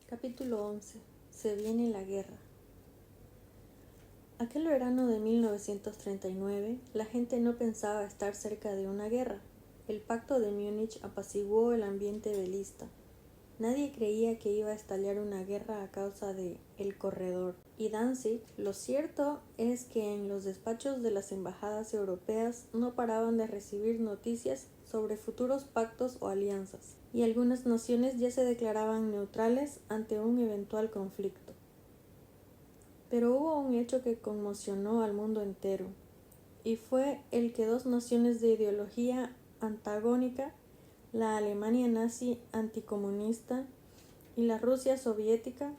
Capítulo 11. Se viene la guerra. Aquel verano de 1939, la gente no pensaba estar cerca de una guerra. El Pacto de Múnich apaciguó el ambiente belista. Nadie creía que iba a estallar una guerra a causa de El Corredor y Danzig. Lo cierto es que en los despachos de las embajadas europeas no paraban de recibir noticias sobre futuros pactos o alianzas, y algunas naciones ya se declaraban neutrales ante un eventual conflicto. Pero hubo un hecho que conmocionó al mundo entero, y fue el que dos naciones de ideología antagónica, la Alemania nazi anticomunista y la Rusia soviética,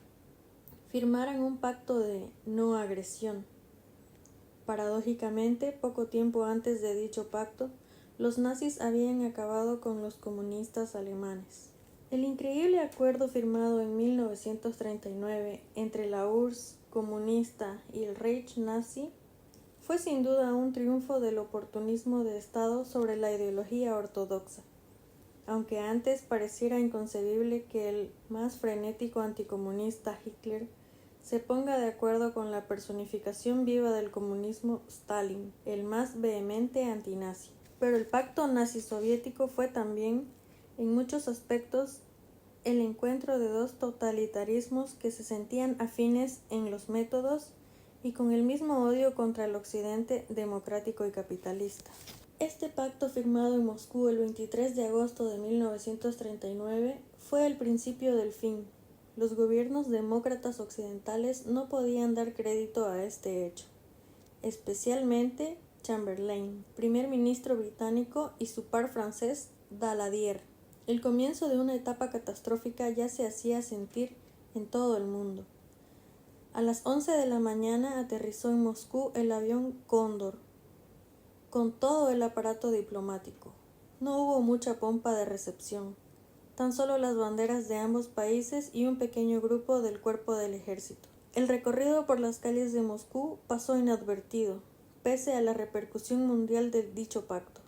firmaran un pacto de no agresión. Paradójicamente, poco tiempo antes de dicho pacto, los nazis habían acabado con los comunistas alemanes. El increíble acuerdo firmado en 1939 entre la URSS comunista y el Reich nazi fue sin duda un triunfo del oportunismo de Estado sobre la ideología ortodoxa, aunque antes pareciera inconcebible que el más frenético anticomunista Hitler se ponga de acuerdo con la personificación viva del comunismo Stalin, el más vehemente antinazi. Pero el pacto nazi-soviético fue también, en muchos aspectos, el encuentro de dos totalitarismos que se sentían afines en los métodos y con el mismo odio contra el occidente democrático y capitalista. Este pacto, firmado en Moscú el 23 de agosto de 1939, fue el principio del fin. Los gobiernos demócratas occidentales no podían dar crédito a este hecho, especialmente Chamberlain, primer ministro británico, y su par francés, Daladier. El comienzo de una etapa catastrófica ya se hacía sentir en todo el mundo. A las 11 de la mañana aterrizó en Moscú el avión Cóndor, con todo el aparato diplomático. No hubo mucha pompa de recepción, tan solo las banderas de ambos países y un pequeño grupo del cuerpo del ejército. El recorrido por las calles de Moscú pasó inadvertido, pese a la repercusión mundial de dicho pacto.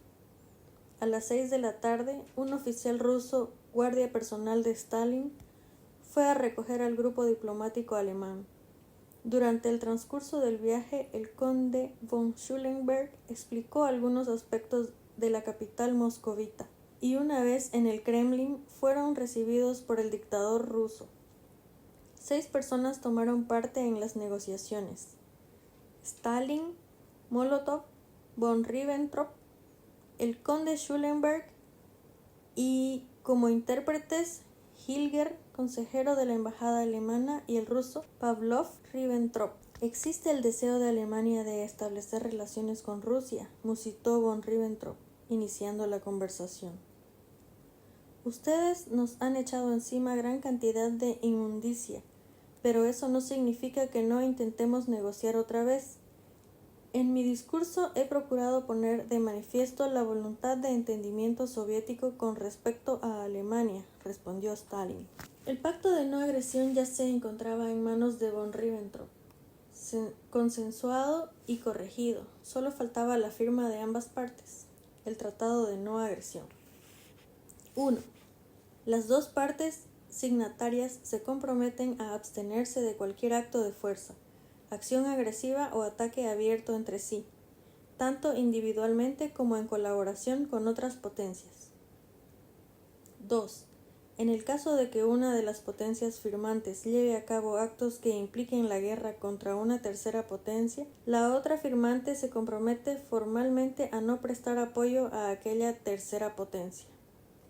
A las 6 de la tarde, un oficial ruso, guardia personal de Stalin, fue a recoger al grupo diplomático alemán. Durante el transcurso del viaje, el conde von Schulenberg explicó algunos aspectos de la capital moscovita, y una vez en el Kremlin fueron recibidos por el dictador ruso. 6 personas tomaron parte en las negociaciones: Stalin, Molotov, von Ribbentrop, el conde Schulenberg y, como intérpretes, Hilger, consejero de la embajada alemana, y el ruso Pavlov Ribbentrop. Existe el deseo de Alemania de establecer relaciones con Rusia, musitó von Ribbentrop, iniciando la conversación. Ustedes nos han echado encima gran cantidad de inmundicia, pero eso no significa que no intentemos negociar otra vez. En mi discurso he procurado poner de manifiesto la voluntad de entendimiento soviético con respecto a Alemania, respondió Stalin. El pacto de no agresión ya se encontraba en manos de von Ribbentrop, consensuado y corregido. Solo faltaba la firma de ambas partes, el tratado de no agresión. 1. Las dos partes signatarias se comprometen a abstenerse de cualquier acto de fuerza, acción agresiva o ataque abierto entre sí, tanto individualmente como en colaboración con otras potencias. 2. En el caso de que una de las potencias firmantes lleve a cabo actos que impliquen la guerra contra una tercera potencia, la otra firmante se compromete formalmente a no prestar apoyo a aquella tercera potencia.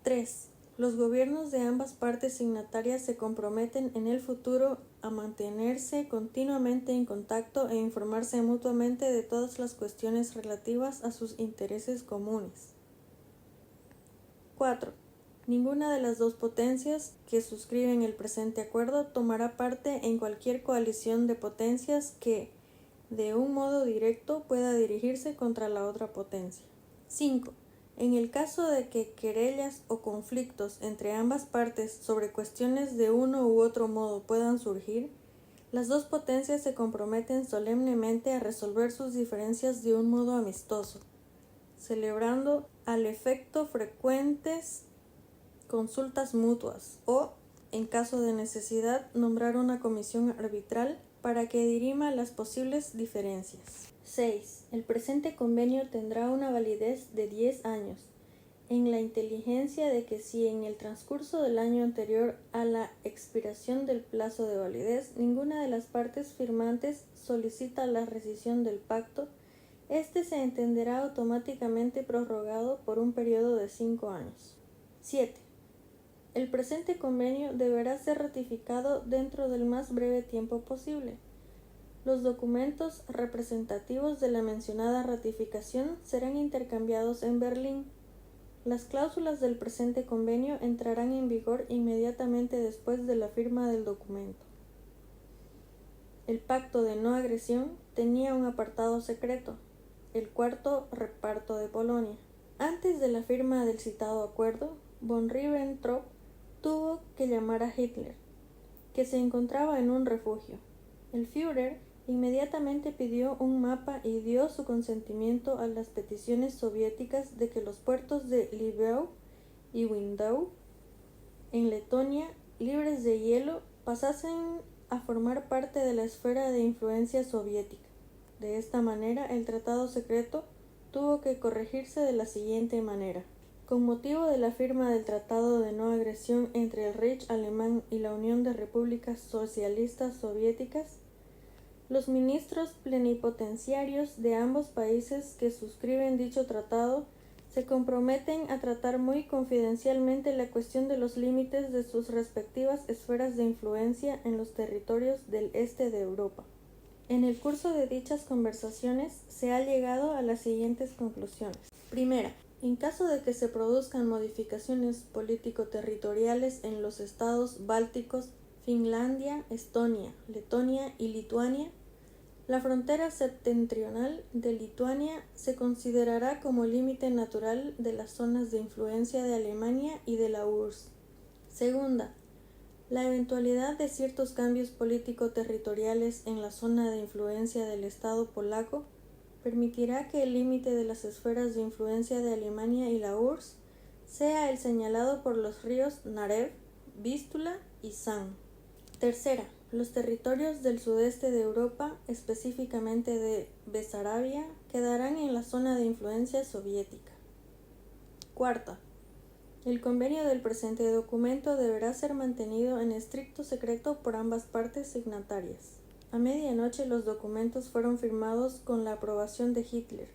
3. Los gobiernos de ambas partes signatarias se comprometen en el futuro a mantenerse continuamente en contacto e informarse mutuamente de todas las cuestiones relativas a sus intereses comunes. 4. Ninguna de las dos potencias que suscriben el presente acuerdo tomará parte en cualquier coalición de potencias que, de un modo directo, pueda dirigirse contra la otra potencia. 5. En el caso de que querellas o conflictos entre ambas partes sobre cuestiones de uno u otro modo puedan surgir, las dos potencias se comprometen solemnemente a resolver sus diferencias de un modo amistoso, celebrando al efecto frecuentes consultas mutuas o en caso de necesidad, nombrar una comisión arbitral para que dirima las posibles diferencias. 6. El presente convenio tendrá una validez de 10 años, en la inteligencia de que si en el transcurso del año anterior a la expiración del plazo de validez ninguna de las partes firmantes solicita la rescisión del pacto, este se entenderá automáticamente prorrogado por un periodo de 5 años. 7. El presente convenio deberá ser ratificado dentro del más breve tiempo posible. Los documentos representativos de la mencionada ratificación serán intercambiados en Berlín. Las cláusulas del presente convenio entrarán en vigor inmediatamente después de la firma del documento. El pacto de no agresión tenía un apartado secreto, el cuarto reparto de Polonia. Antes de la firma del citado acuerdo, von Ribbentrop tuvo que llamar a Hitler, que se encontraba en un refugio. El Führer inmediatamente pidió un mapa y dio su consentimiento a las peticiones soviéticas de que los puertos de Lviv y Window, en Letonia, libres de hielo, pasasen a formar parte de la esfera de influencia soviética. De esta manera, el tratado secreto tuvo que corregirse de la siguiente manera. Con motivo de la firma del Tratado de No Agresión entre el Reich alemán y la Unión de Repúblicas Socialistas Soviéticas, los ministros plenipotenciarios de ambos países que suscriben dicho tratado se comprometen a tratar muy confidencialmente la cuestión de los límites de sus respectivas esferas de influencia en los territorios del este de Europa. En el curso de dichas conversaciones se ha llegado a las siguientes conclusiones. Primera, en caso de que se produzcan modificaciones político-territoriales en los estados bálticos, Finlandia, Estonia, Letonia y Lituania, la frontera septentrional de Lituania se considerará como límite natural de las zonas de influencia de Alemania y de la URSS. Segunda, la eventualidad de ciertos cambios político-territoriales en la zona de influencia del Estado polaco permitirá que el límite de las esferas de influencia de Alemania y la URSS sea el señalado por los ríos Narev, Vístula y San. Tercera, los territorios del sudeste de Europa, específicamente de Besarabia, quedarán en la zona de influencia soviética. Cuarta, el convenio del presente documento deberá ser mantenido en estricto secreto por ambas partes signatarias. A medianoche los documentos fueron firmados con la aprobación de Hitler.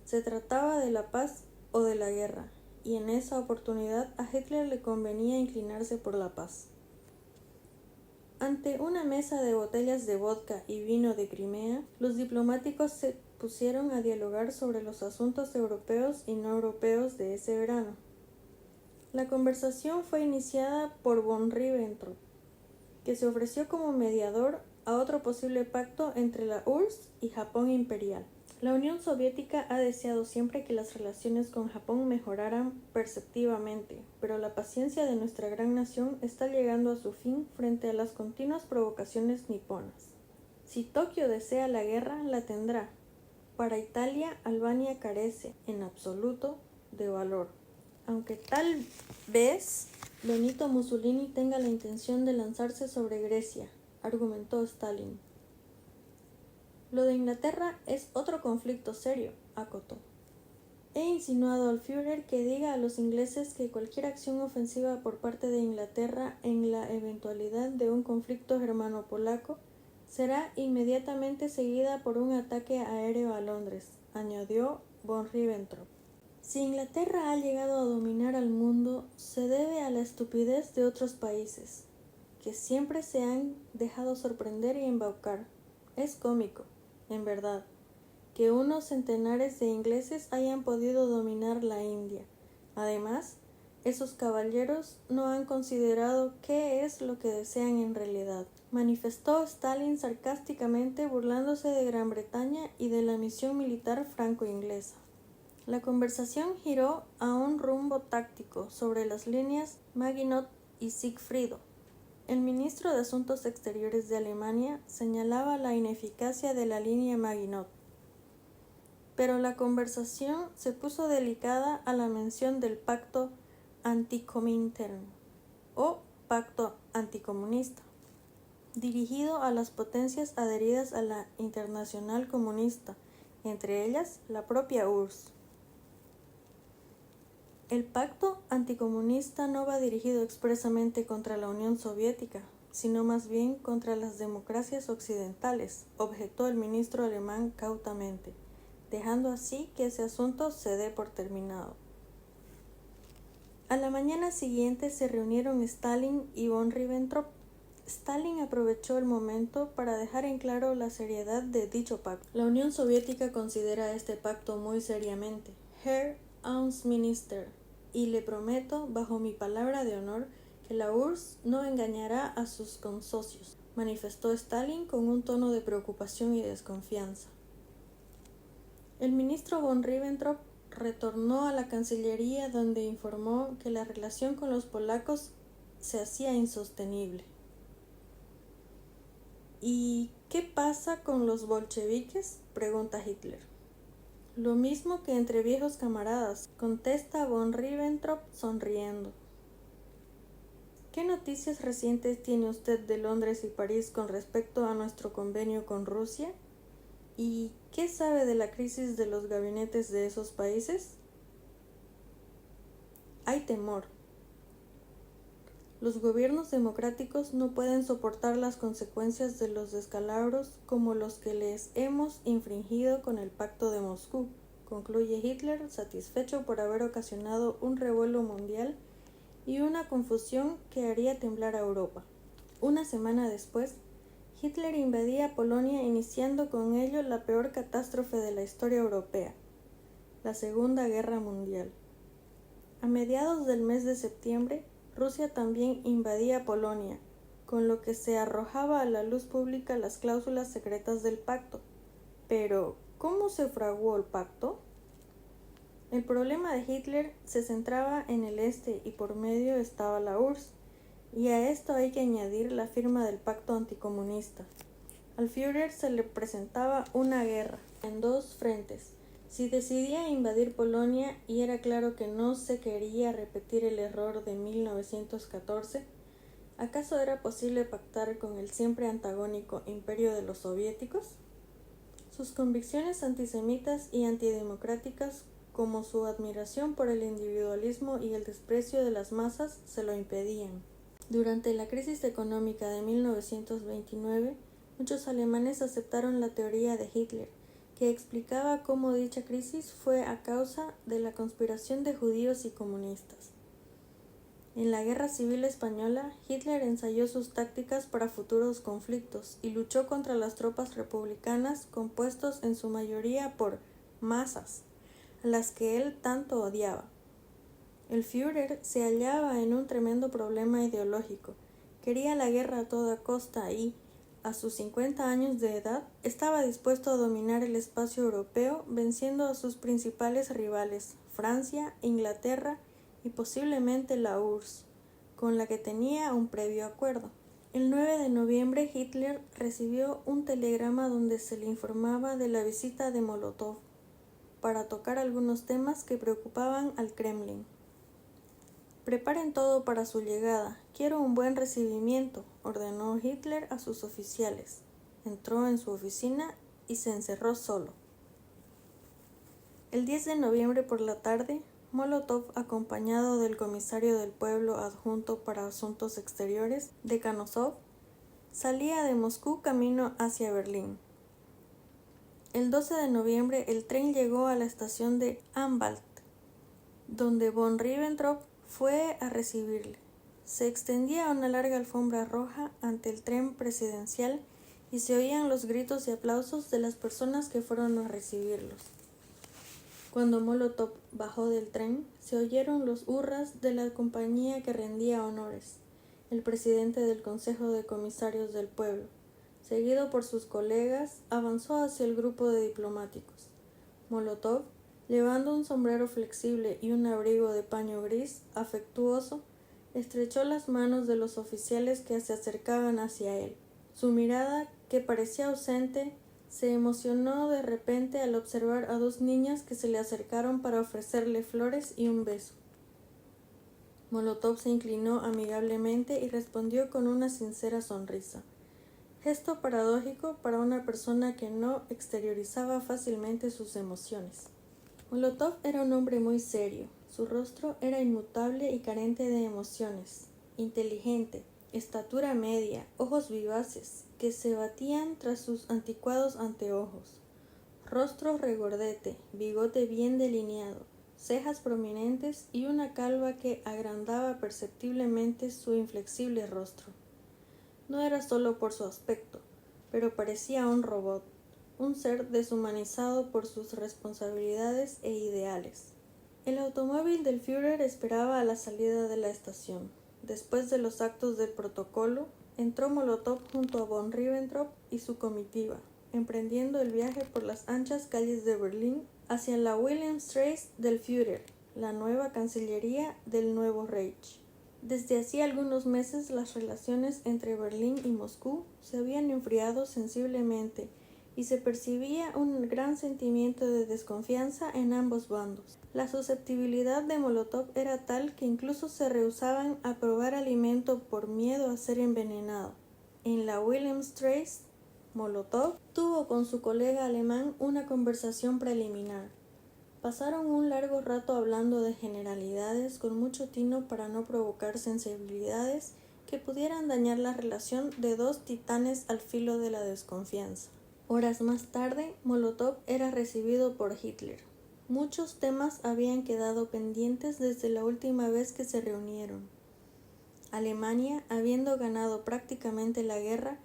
Se trataba de la paz o de la guerra, y en esa oportunidad a Hitler le convenía inclinarse por la paz. Ante una mesa de botellas de vodka y vino de Crimea, los diplomáticos se pusieron a dialogar sobre los asuntos europeos y no europeos de ese verano. La conversación fue iniciada por von Ribbentrop, que se ofreció como mediador a otro posible pacto entre la URSS y Japón imperial. La Unión Soviética ha deseado siempre que las relaciones con Japón mejoraran perceptibamente, pero la paciencia de nuestra gran nación está llegando a su fin frente a las continuas provocaciones niponas. Si Tokio desea la guerra, la tendrá. Para Italia, Albania carece, en absoluto, de valor. Aunque tal vez Benito Mussolini tenga la intención de lanzarse sobre Grecia, argumentó Stalin. Lo de Inglaterra es otro conflicto serio, acotó. He insinuado al Führer que diga a los ingleses que cualquier acción ofensiva por parte de Inglaterra en la eventualidad de un conflicto germano-polaco será inmediatamente seguida por un ataque aéreo a Londres, añadió von Ribbentrop. Si Inglaterra ha llegado a dominar al mundo, se debe a la estupidez de otros países, que siempre se han dejado sorprender y embaucar. Es cómico, en verdad, que unos centenares de ingleses hayan podido dominar la India. Además, esos caballeros no han considerado qué es lo que desean en realidad, manifestó Stalin sarcásticamente, burlándose de Gran Bretaña y de la misión militar franco-inglesa. La conversación giró a un rumbo táctico sobre las líneas Maginot y Sigfrido. El ministro de Asuntos Exteriores de Alemania señalaba la ineficacia de la línea Maginot, pero la conversación se puso delicada a la mención del pacto Anticomintern o pacto anticomunista, dirigido a las potencias adheridas a la Internacional Comunista, entre ellas la propia URSS. El pacto anticomunista no va dirigido expresamente contra la Unión Soviética, sino más bien contra las democracias occidentales, objetó el ministro alemán cautamente, dejando así que ese asunto se dé por terminado. A la mañana siguiente se reunieron Stalin y von Ribbentrop. Stalin aprovechó el momento para dejar en claro la seriedad de dicho pacto. La Unión Soviética considera este pacto muy seriamente, Herr Außenminister, y le prometo, bajo mi palabra de honor, que la URSS no engañará a sus consocios, manifestó Stalin con un tono de preocupación y desconfianza. El ministro von Ribbentrop retornó a la Cancillería, donde informó que la relación con los polacos se hacía insostenible. ¿Y qué pasa con los bolcheviques?, pregunta Hitler. Lo mismo que entre viejos camaradas, contesta von Ribbentrop sonriendo. ¿Qué noticias recientes tiene usted de Londres y París con respecto a nuestro convenio con Rusia? ¿Y qué sabe de la crisis de los gabinetes de esos países? Hay temor. Los gobiernos democráticos no pueden soportar las consecuencias de los descalabros como los que les hemos infringido con el Pacto de Moscú, concluye Hitler, satisfecho por haber ocasionado un revuelo mundial y una confusión que haría temblar a Europa. Una semana después, Hitler invadía Polonia, iniciando con ello la peor catástrofe de la historia europea, la Segunda Guerra Mundial. A mediados del mes de septiembre, Rusia también invadía Polonia, con lo que se arrojaba a la luz pública las cláusulas secretas del pacto. Pero, ¿cómo se fraguó el pacto? El problema de Hitler se centraba en el este y por medio estaba la URSS, y a esto hay que añadir la firma del pacto anticomunista. Al Führer se le presentaba una guerra en dos frentes. Si decidía invadir Polonia y era claro que no se quería repetir el error de 1914, ¿acaso era posible pactar con el siempre antagónico imperio de los soviéticos? Sus convicciones antisemitas y antidemocráticas, como su admiración por el individualismo y el desprecio de las masas, se lo impedían. Durante la crisis económica de 1929, muchos alemanes aceptaron la teoría de Hitler, que explicaba cómo dicha crisis fue a causa de la conspiración de judíos y comunistas. En la Guerra Civil Española, Hitler ensayó sus tácticas para futuros conflictos y luchó contra las tropas republicanas compuestos en su mayoría por masas, a las que él tanto odiaba. El Führer se hallaba en un tremendo problema ideológico. Quería la guerra a toda costa y, a sus 50 años de edad, estaba dispuesto a dominar el espacio europeo, venciendo a sus principales rivales, Francia, Inglaterra y posiblemente la URSS, con la que tenía un previo acuerdo. El 9 de noviembre Hitler recibió un telegrama donde se le informaba de la visita de Molotov para tocar algunos temas que preocupaban al Kremlin. Preparen todo para su llegada. Quiero un buen recibimiento, ordenó Hitler a sus oficiales. Entró en su oficina y se encerró solo. El 10 de noviembre por la tarde, Molotov, acompañado del comisario del pueblo adjunto para Asuntos Exteriores, Dekanozov, salía de Moscú camino hacia Berlín. El 12 de noviembre el tren llegó a la estación de Anwalt, donde von Ribbentrop fue a recibirle. Se extendía una larga alfombra roja ante el tren presidencial y se oían los gritos y aplausos de las personas que fueron a recibirlos. Cuando Molotov bajó del tren, se oyeron los hurras de la compañía que rendía honores. El presidente del Consejo de Comisarios del Pueblo, seguido por sus colegas, avanzó hacia el grupo de diplomáticos. Molotov, llevando un sombrero flexible y un abrigo de paño gris, afectuoso, estrechó las manos de los oficiales que se acercaban hacia él. Su mirada, que parecía ausente, se emocionó de repente al observar a dos niñas que se le acercaron para ofrecerle flores y un beso. Molotov se inclinó amigablemente y respondió con una sincera sonrisa, gesto paradójico para una persona que no exteriorizaba fácilmente sus emociones. Molotov era un hombre muy serio, su rostro era inmutable y carente de emociones, inteligente, estatura media, ojos vivaces, que se batían tras sus anticuados anteojos, rostro regordete, bigote bien delineado, cejas prominentes y una calva que agrandaba perceptiblemente su inflexible rostro. No era solo por su aspecto, pero parecía un robot, un ser deshumanizado por sus responsabilidades e ideales. El automóvil del Führer esperaba a la salida de la estación. Después de los actos del protocolo, entró Molotov junto a von Ribbentrop y su comitiva, emprendiendo el viaje por las anchas calles de Berlín hacia la Wilhelmstraße del Führer, la nueva cancillería del nuevo Reich. Desde hacía algunos meses las relaciones entre Berlín y Moscú se habían enfriado sensiblemente y se percibía un gran sentimiento de desconfianza en ambos bandos. La susceptibilidad de Molotov era tal que incluso se rehusaban a probar alimento por miedo a ser envenenado. En la Wilhelmstraße, Molotov tuvo con su colega alemán una conversación preliminar. Pasaron un largo rato hablando de generalidades con mucho tino para no provocar sensibilidades que pudieran dañar la relación de dos titanes al filo de la desconfianza. Horas más tarde, Molotov era recibido por Hitler. Muchos temas habían quedado pendientes desde la última vez que se reunieron. Alemania, habiendo ganado prácticamente la guerra,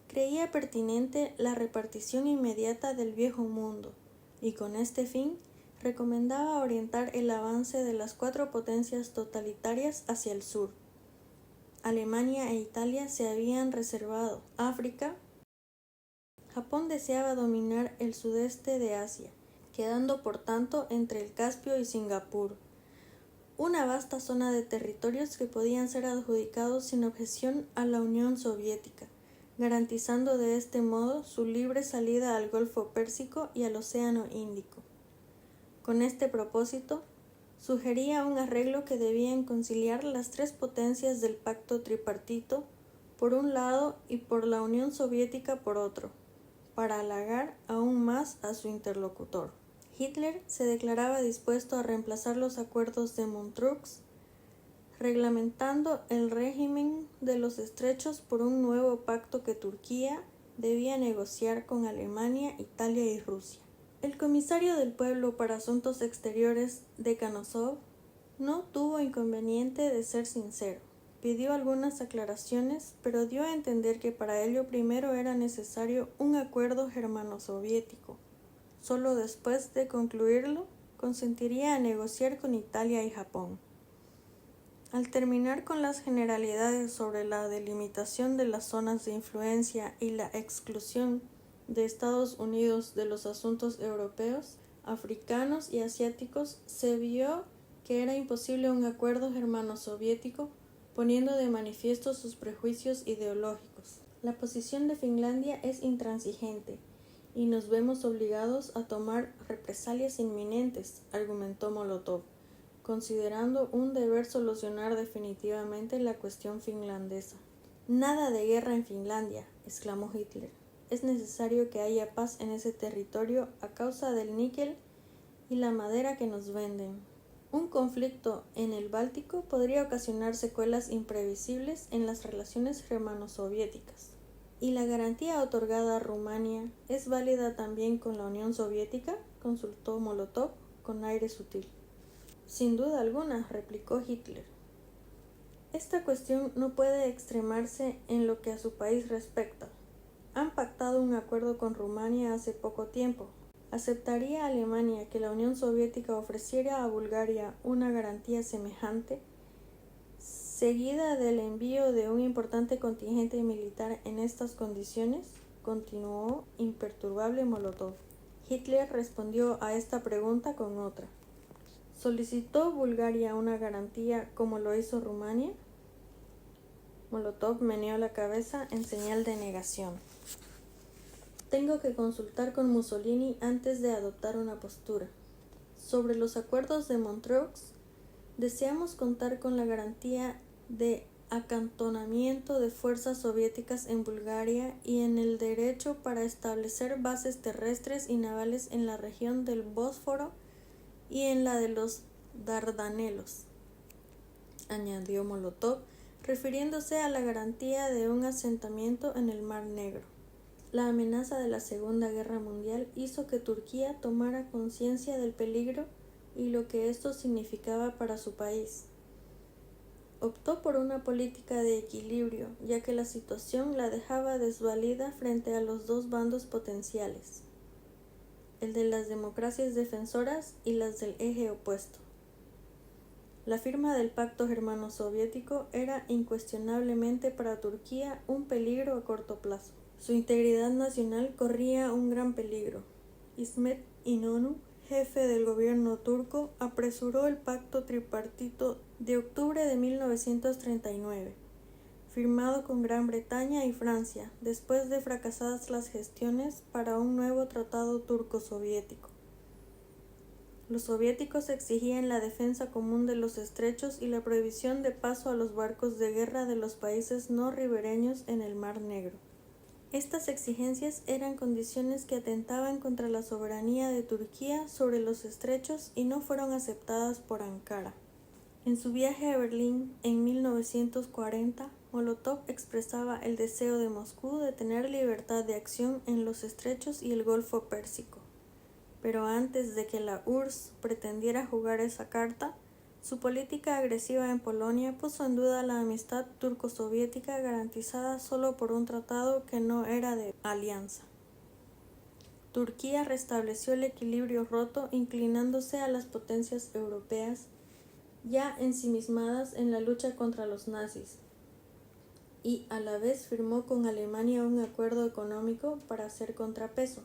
creía pertinente la repartición inmediata del viejo mundo, y con este fin, recomendaba orientar el avance de las cuatro potencias totalitarias hacia el sur. Alemania e Italia se habían reservado África. Japón deseaba dominar el sudeste de Asia, quedando por tanto entre el Caspio y Singapur, una vasta zona de territorios que podían ser adjudicados sin objeción a la Unión Soviética, garantizando de este modo su libre salida al Golfo Pérsico y al Océano Índico. Con este propósito, sugería un arreglo que debían conciliar las tres potencias del pacto tripartito por un lado y por la Unión Soviética por otro, para halagar aún más a su interlocutor. Hitler se declaraba dispuesto a reemplazar los acuerdos de Montreux, reglamentando el régimen de los estrechos por un nuevo pacto que Turquía debía negociar con Alemania, Italia y Rusia. El comisario del pueblo para Asuntos Exteriores de Kanossov no tuvo inconveniente de ser sincero. Pidió algunas aclaraciones, pero dio a entender que para ello primero era necesario un acuerdo germano-soviético. Solo después de concluirlo, consentiría a negociar con Italia y Japón. Al terminar con las generalidades sobre la delimitación de las zonas de influencia y la exclusión de Estados Unidos de los asuntos europeos, africanos y asiáticos, se vio que era imposible un acuerdo germano-soviético, poniendo de manifiesto sus prejuicios ideológicos. La posición de Finlandia es intransigente y nos vemos obligados a tomar represalias inminentes, argumentó Molotov, considerando un deber solucionar definitivamente la cuestión finlandesa. Nada de guerra en Finlandia, exclamó Hitler. Es necesario que haya paz en ese territorio a causa del níquel y la madera que nos venden. Un conflicto en el Báltico podría ocasionar secuelas imprevisibles en las relaciones germano-soviéticas. ¿Y la garantía otorgada a Rumania es válida también con la Unión Soviética?, consultó Molotov con aire sutil. Sin duda alguna, replicó Hitler. Esta cuestión no puede extremarse en lo que a su país respecta. Han pactado un acuerdo con Rumania hace poco tiempo. ¿Aceptaría Alemania que la Unión Soviética ofreciera a Bulgaria una garantía semejante, seguida del envío de un importante contingente militar en estas condiciones? Continuó imperturbable Molotov. Hitler respondió a esta pregunta con otra. ¿Solicitó Bulgaria una garantía como lo hizo Rumania? Molotov meneó la cabeza en señal de negación. Tengo que consultar con Mussolini antes de adoptar una postura. Sobre los acuerdos de Montreux, Deseamos contar con la garantía de acantonamiento de fuerzas soviéticas en Bulgaria y en el derecho para establecer bases terrestres y navales en la región del Bósforo y en la de los Dardanelos, añadió Molotov, refiriéndose a la garantía de un asentamiento en el Mar Negro. La amenaza de la Segunda Guerra Mundial hizo que Turquía tomara conciencia del peligro y lo que esto significaba para su país. Optó por una política de equilibrio, ya que la situación la dejaba desvalida frente a los dos bandos potenciales, el de las democracias defensoras y las del eje opuesto. La firma del Pacto Germano-Soviético era incuestionablemente para Turquía un peligro a corto plazo. Su integridad nacional corría un gran peligro. İsmet İnönü, jefe del gobierno turco, apresuró el pacto tripartito de octubre de 1939, firmado con Gran Bretaña y Francia, después de fracasadas las gestiones para un nuevo tratado turco-soviético. Los soviéticos exigían la defensa común de los estrechos y la prohibición de paso a los barcos de guerra de los países no ribereños en el Mar Negro. Estas exigencias eran condiciones que atentaban contra la soberanía de Turquía sobre los estrechos y no fueron aceptadas por Ankara. En su viaje a Berlín en 1940, Molotov expresaba el deseo de Moscú de tener libertad de acción en los estrechos y el Golfo Pérsico. Pero antes de que la URSS pretendiera jugar esa carta, su política agresiva en Polonia puso en duda la amistad turco-soviética garantizada solo por un tratado que no era de alianza. Turquía restableció el equilibrio roto inclinándose a las potencias europeas ya ensimismadas en la lucha contra los nazis, y a la vez firmó con Alemania un acuerdo económico para hacer contrapeso.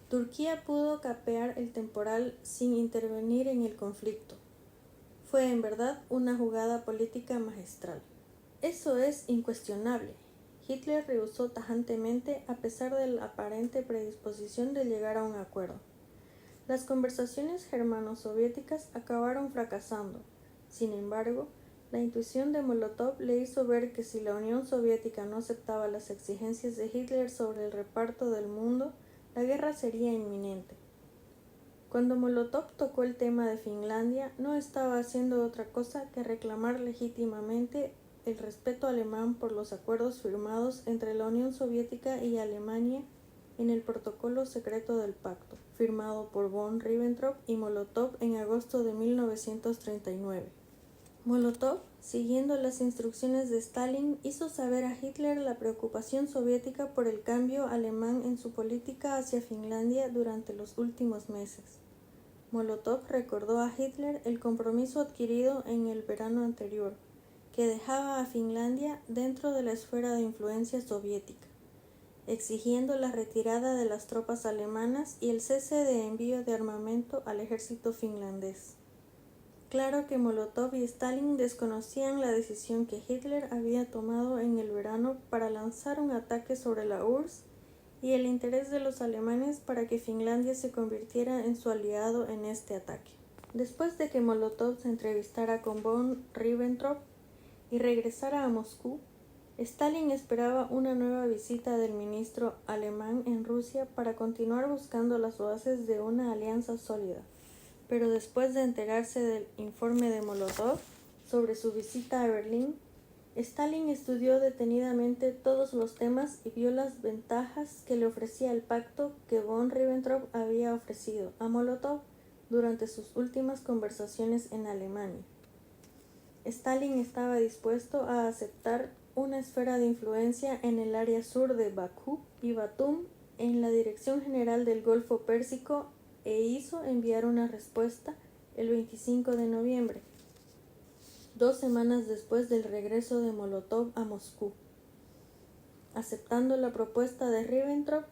Turquía pudo capear el temporal sin intervenir en el conflicto. Fue en verdad una jugada política magistral. Eso es incuestionable. Hitler rehusó tajantemente a pesar de la aparente predisposición de llegar a un acuerdo. Las conversaciones germano-soviéticas acabaron fracasando. Sin embargo, la intuición de Molotov le hizo ver que si la Unión Soviética no aceptaba las exigencias de Hitler sobre el reparto del mundo, la guerra sería inminente. Cuando Molotov tocó el tema de Finlandia, no estaba haciendo otra cosa que reclamar legítimamente el respeto alemán por los acuerdos firmados entre la Unión Soviética y Alemania en el protocolo secreto del pacto, firmado por von Ribbentrop y Molotov en agosto de 1939. Molotov, siguiendo las instrucciones de Stalin, hizo saber a Hitler la preocupación soviética por el cambio alemán en su política hacia Finlandia durante los últimos meses. Molotov recordó a Hitler el compromiso adquirido en el verano anterior, que dejaba a Finlandia dentro de la esfera de influencia soviética, exigiendo la retirada de las tropas alemanas y el cese de envío de armamento al ejército finlandés. Claro que Molotov y Stalin desconocían la decisión que Hitler había tomado en el verano para lanzar un ataque sobre la URSS y el interés de los alemanes para que Finlandia se convirtiera en su aliado en este ataque. Después de que Molotov se entrevistara con von Ribbentrop y regresara a Moscú, Stalin esperaba una nueva visita del ministro alemán en Rusia para continuar buscando las bases de una alianza sólida. Pero después de enterarse del informe de Molotov sobre su visita a Berlín, Stalin estudió detenidamente todos los temas y vio las ventajas que le ofrecía el pacto que von Ribbentrop había ofrecido a Molotov durante sus últimas conversaciones en Alemania. Stalin estaba dispuesto a aceptar una esfera de influencia en el área sur de Bakú y Batum en la dirección general del Golfo Pérsico e hizo enviar una respuesta el 25 de noviembre, 2 semanas después del regreso de Molotov a Moscú, aceptando la propuesta de Ribbentrop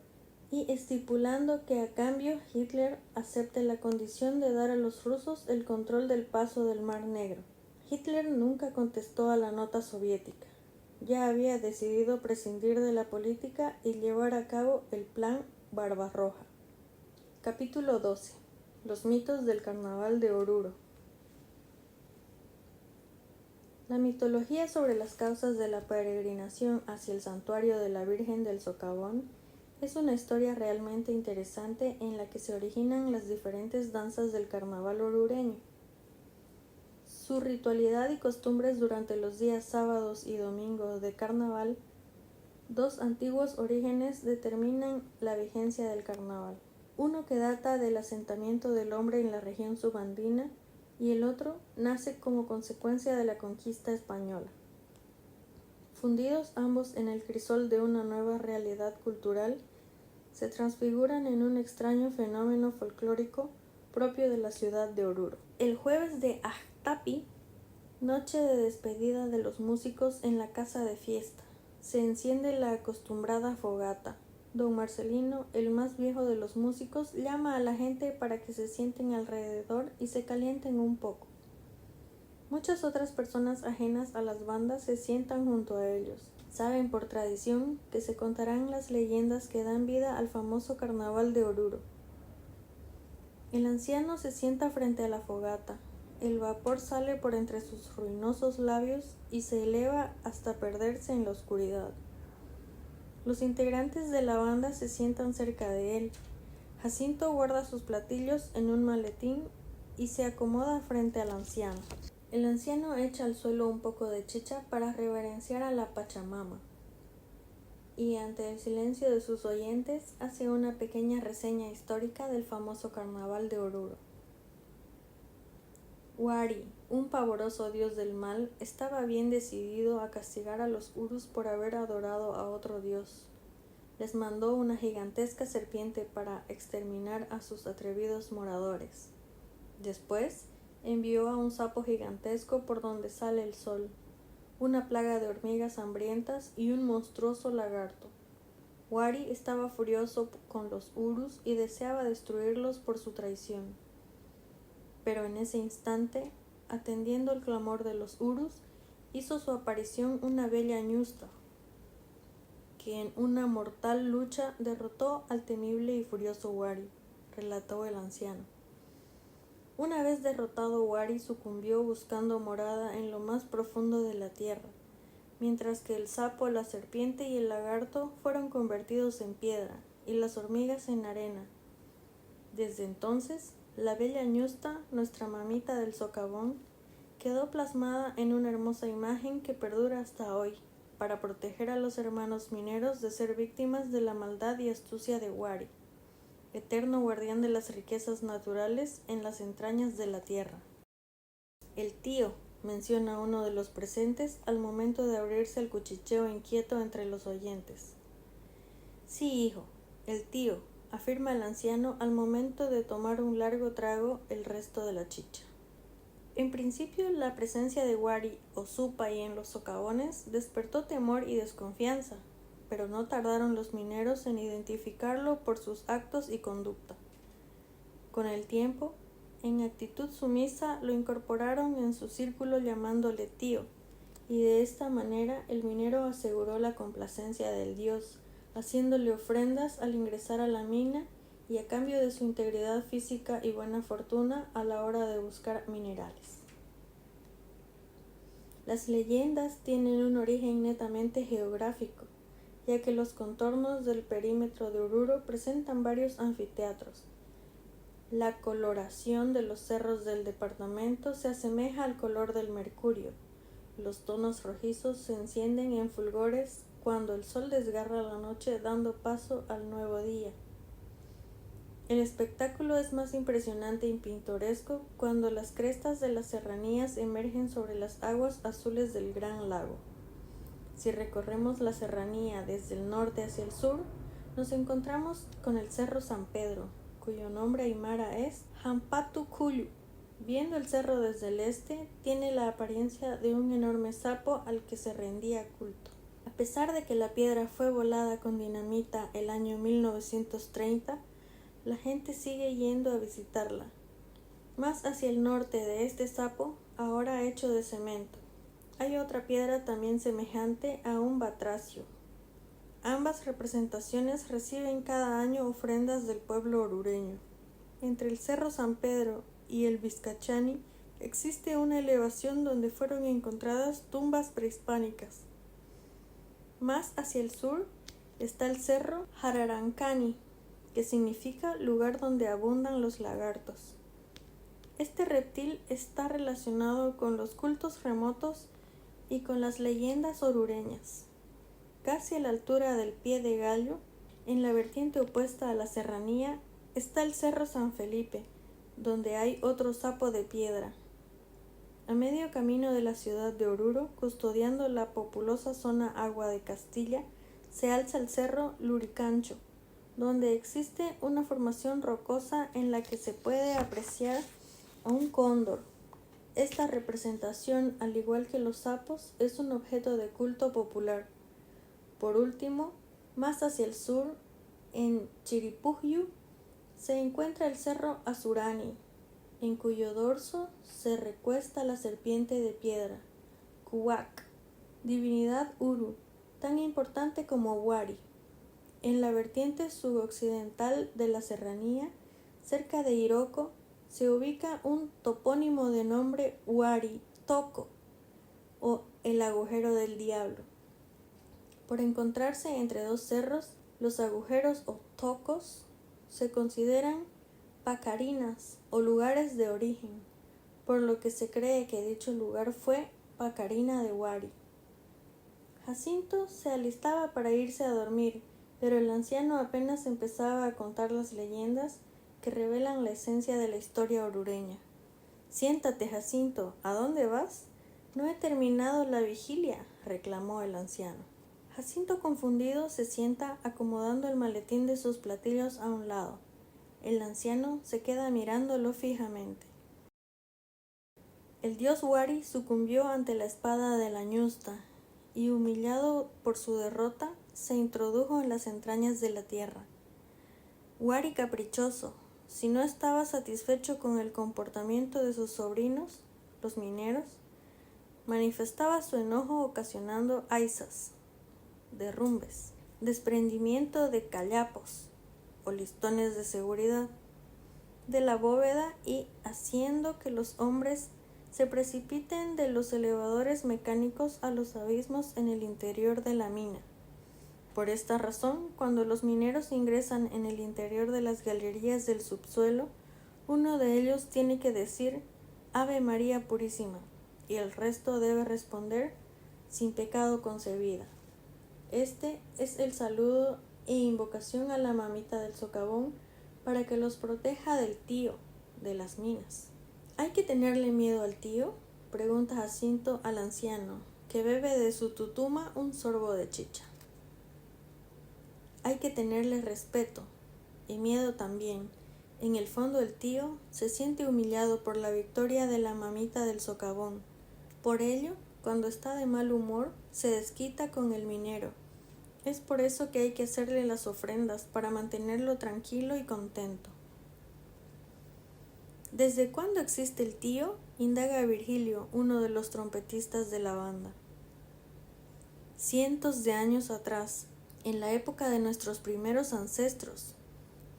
y estipulando que a cambio Hitler acepte la condición de dar a los rusos el control del paso del Mar Negro. Hitler nunca contestó a la nota soviética. Ya había decidido prescindir de la política y llevar a cabo el Plan Barbarroja. Capítulo 12. Los mitos del Carnaval de Oruro. La mitología sobre las causas de la peregrinación hacia el santuario de la Virgen del Socavón es una historia realmente interesante en la que se originan las diferentes danzas del carnaval orureño. Su ritualidad y costumbres durante los días sábados y domingos de carnaval, dos antiguos orígenes determinan la vigencia del carnaval. Uno que data del asentamiento del hombre en la región subandina y el otro nace como consecuencia de la conquista española. Fundidos ambos en el crisol de una nueva realidad cultural, se transfiguran en un extraño fenómeno folclórico propio de la ciudad de Oruro. El jueves de Ajtapi, noche de despedida de los músicos en la casa de fiesta, se enciende la acostumbrada fogata. Don Marcelino, el más viejo de los músicos, llama a la gente para que se sienten alrededor y se calienten un poco. Muchas otras personas ajenas a las bandas se sientan junto a ellos. Saben por tradición que se contarán las leyendas que dan vida al famoso carnaval de Oruro. El anciano se sienta frente a la fogata. El vapor sale por entre sus ruinosos labios y se eleva hasta perderse en la oscuridad. Los integrantes de la banda se sientan cerca de él. Jacinto guarda sus platillos en un maletín y se acomoda frente al anciano. El anciano echa al suelo un poco de chicha para reverenciar a la Pachamama y, ante el silencio de sus oyentes, hace una pequeña reseña histórica del famoso carnaval de Oruro. Wari, un pavoroso dios del mal, estaba bien decidido a castigar a los urus por haber adorado a otro dios. Les mandó una gigantesca serpiente para exterminar a sus atrevidos moradores. Después, envió a un sapo gigantesco por donde sale el sol, una plaga de hormigas hambrientas y un monstruoso lagarto. Wari estaba furioso con los urus y deseaba destruirlos por su traición. Pero en ese instante, atendiendo el clamor de los urus, hizo su aparición una bella ñusta, que en una mortal lucha derrotó al temible y furioso Wari, relató el anciano. Una vez derrotado, Wari sucumbió buscando morada en lo más profundo de la tierra, mientras que el sapo, la serpiente y el lagarto fueron convertidos en piedra y las hormigas en arena. Desde entonces, la bella ñusta, nuestra mamita del socavón, quedó plasmada en una hermosa imagen que perdura hasta hoy, para proteger a los hermanos mineros de ser víctimas de la maldad y astucia de Wari, eterno guardián de las riquezas naturales en las entrañas de la tierra. El tío, menciona uno de los presentes al momento de abrirse el cuchicheo inquieto entre los oyentes. Sí, hijo, el tío, afirma el anciano al momento de tomar un largo trago el resto de la chicha. En principio, la presencia de Wari o Supay en los socavones despertó temor y desconfianza, pero no tardaron los mineros en identificarlo por sus actos y conducta. Con el tiempo, en actitud sumisa, lo incorporaron en su círculo llamándole tío, y de esta manera el minero aseguró la complacencia del dios, haciéndole ofrendas al ingresar a la mina y a cambio de su integridad física y buena fortuna a la hora de buscar minerales. Las leyendas tienen un origen netamente geográfico, ya que los contornos del perímetro de Oruro presentan varios anfiteatros. La coloración de los cerros del departamento se asemeja al color del mercurio. Los tonos rojizos se encienden en fulgores cuando el sol desgarra la noche dando paso al nuevo día. El espectáculo es más impresionante y pintoresco cuando las crestas de las serranías emergen sobre las aguas azules del Gran Lago. Si recorremos la serranía desde el norte hacia el sur, nos encontramos con el Cerro San Pedro, cuyo nombre aymara es Hampatucullu. Viendo el cerro desde el este, tiene la apariencia de un enorme sapo al que se rendía culto. A pesar de que la piedra fue volada con dinamita el año 1930, la gente sigue yendo a visitarla. Más hacia el norte de este sapo, ahora hecho de cemento, hay otra piedra también semejante a un batracio. Ambas representaciones reciben cada año ofrendas del pueblo orureño. Entre el Cerro San Pedro y el Vizcachani, existe una elevación donde fueron encontradas tumbas prehispánicas. Más hacia el sur está el cerro Jararancani, que significa lugar donde abundan los lagartos. Este reptil está relacionado con los cultos remotos y con las leyendas orureñas. Casi a la altura del Pie de Gallo, en la vertiente opuesta a la serranía, está el Cerro San Felipe, donde hay otro sapo de piedra. A medio camino de la ciudad de Oruro, custodiando la populosa zona Agua de Castilla, se alza el Cerro Luricancho, donde existe una formación rocosa en la que se puede apreciar a un cóndor. Esta representación, al igual que los sapos, es un objeto de culto popular. Por último, más hacia el sur, en Chiripujyu, se encuentra el Cerro Asurani, en cuyo dorso se recuesta la serpiente de piedra, Kuwak, divinidad Uru, tan importante como Wari. En la vertiente sudoccidental de la serranía, cerca de Iroko, se ubica un topónimo de nombre Wari Toko, o el agujero del diablo. Por encontrarse entre dos cerros, los agujeros o tocos se consideran pacarinas o lugares de origen, por lo que se cree que dicho lugar fue Pacarina de Wari. Jacinto se alistaba para irse a dormir, pero el anciano apenas empezaba a contar las leyendas que revelan la esencia de la historia orureña. Siéntate, Jacinto, ¿a dónde vas? No he terminado la vigilia, reclamó el anciano. Jacinto, confundido, se sienta acomodando el maletín de sus platillos a un lado. El anciano se queda mirándolo fijamente. El dios Wari sucumbió ante la espada de la ñusta y, humillado por su derrota, se introdujo en las entrañas de la tierra. Wari caprichoso, si no estaba satisfecho con el comportamiento de sus sobrinos, los mineros, manifestaba su enojo ocasionando aizas, derrumbes, desprendimiento de callapos o listones de seguridad de la bóveda y haciendo que los hombres se precipiten de los elevadores mecánicos a los abismos en el interior de la mina. Por esta razón, cuando los mineros ingresan en el interior de las galerías del subsuelo, uno de ellos tiene que decir Ave María Purísima y el resto debe responder sin pecado concebida. Este es el saludo e invocación a la mamita del socavón para que los proteja del tío de las minas. ¿Hay que tenerle miedo al tío?, pregunta Jacinto al anciano, que bebe de su tutuma un sorbo de chicha. Hay que tenerle respeto y miedo también. En el fondo el tío se siente humillado por la victoria de la mamita del socavón. Por ello, cuando está de mal humor, se desquita con el minero. Es por eso que hay que hacerle las ofrendas para mantenerlo tranquilo y contento. ¿Desde cuándo existe el tío?, indaga Virgilio, uno de los trompetistas de la banda. Cientos de años atrás, en la época de nuestros primeros ancestros.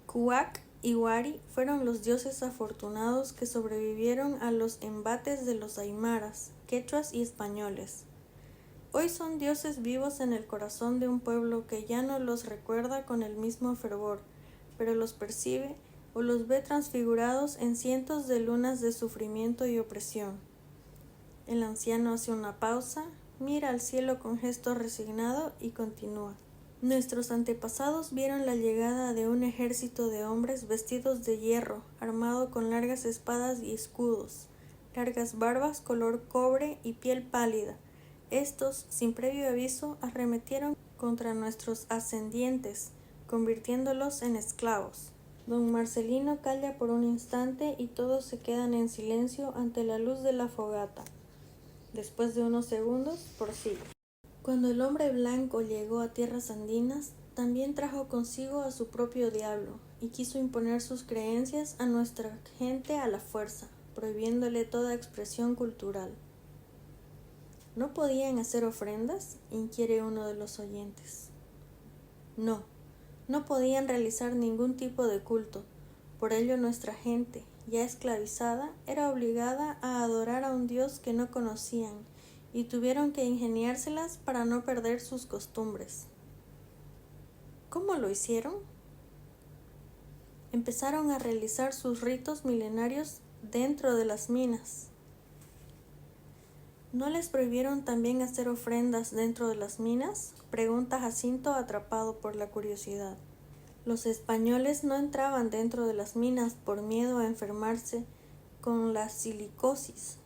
Kuwak y Wari fueron los dioses afortunados que sobrevivieron a los embates de los aymaras, quechuas y españoles. Hoy son dioses vivos en el corazón de un pueblo que ya no los recuerda con el mismo fervor, pero los percibe o los ve transfigurados en cientos de lunas de sufrimiento y opresión. El anciano hace una pausa, mira al cielo con gesto resignado y continúa. Nuestros antepasados vieron la llegada de un ejército de hombres vestidos de hierro, armado con largas espadas y escudos, largas barbas color cobre y piel pálida. Estos, sin previo aviso, arremetieron contra nuestros ascendientes, convirtiéndolos en esclavos. Don Marcelino calla por un instante y todos se quedan en silencio ante la luz de la fogata. Después de unos segundos, prosigue. Cuando el hombre blanco llegó a tierras andinas, también trajo consigo a su propio diablo y quiso imponer sus creencias a nuestra gente a la fuerza, prohibiéndole toda expresión cultural. ¿No podían hacer ofrendas?, inquiere uno de los oyentes. No podían realizar ningún tipo de culto. Por ello nuestra gente, ya esclavizada, era obligada a adorar a un dios que no conocían y tuvieron que ingeniárselas para no perder sus costumbres. ¿Cómo lo hicieron? Empezaron a realizar sus ritos milenarios dentro de las minas. ¿No les prohibieron también hacer ofrendas dentro de las minas?, pregunta Jacinto, atrapado por la curiosidad. Los españoles no entraban dentro de las minas por miedo a enfermarse con la silicosis,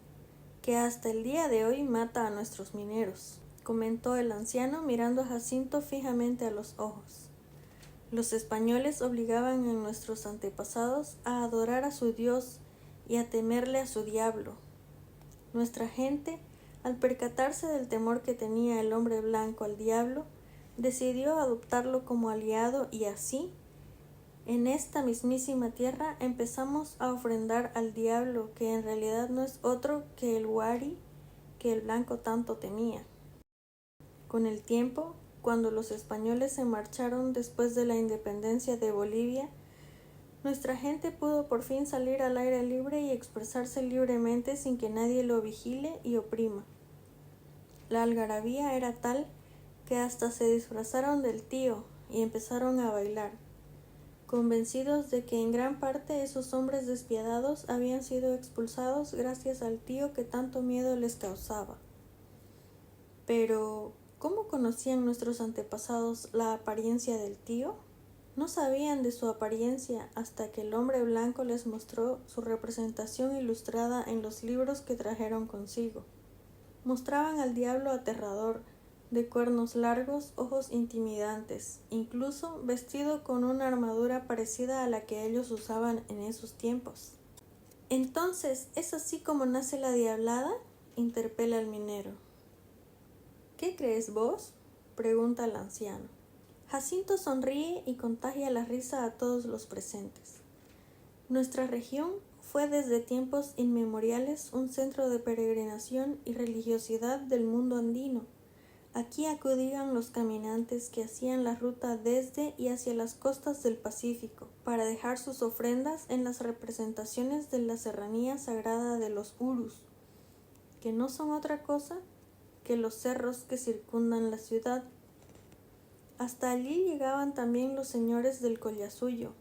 que hasta el día de hoy mata a nuestros mineros, comentó el anciano mirando a Jacinto fijamente a los ojos. Los españoles obligaban a nuestros antepasados a adorar a su Dios y a temerle a su diablo. Nuestra gente, al percatarse del temor que tenía el hombre blanco al diablo, decidió adoptarlo como aliado y así, en esta mismísima tierra, empezamos a ofrendar al diablo, que en realidad no es otro que el Wari que el blanco tanto temía. Con el tiempo, cuando los españoles se marcharon después de la independencia de Bolivia, nuestra gente pudo por fin salir al aire libre y expresarse libremente sin que nadie lo vigile y oprima. La algarabía era tal que hasta se disfrazaron del tío y empezaron a bailar, convencidos de que en gran parte esos hombres despiadados habían sido expulsados gracias al tío que tanto miedo les causaba. Pero, ¿cómo conocían nuestros antepasados la apariencia del tío? No sabían de su apariencia hasta que el hombre blanco les mostró su representación ilustrada en los libros que trajeron consigo. Mostraban al diablo aterrador, de cuernos largos, ojos intimidantes, incluso vestido con una armadura parecida a la que ellos usaban en esos tiempos. «¿Entonces es así como nace la diablada?», interpela el minero. «¿Qué crees vos?», pregunta el anciano. Jacinto sonríe y contagia la risa a todos los presentes. Nuestra región fue desde tiempos inmemoriales un centro de peregrinación y religiosidad del mundo andino. Aquí acudían los caminantes que hacían la ruta desde y hacia las costas del Pacífico para dejar sus ofrendas en las representaciones de la serranía sagrada de los Urus, que no son otra cosa que los cerros que circundan la ciudad. Hasta allí llegaban también los señores del Collasuyo,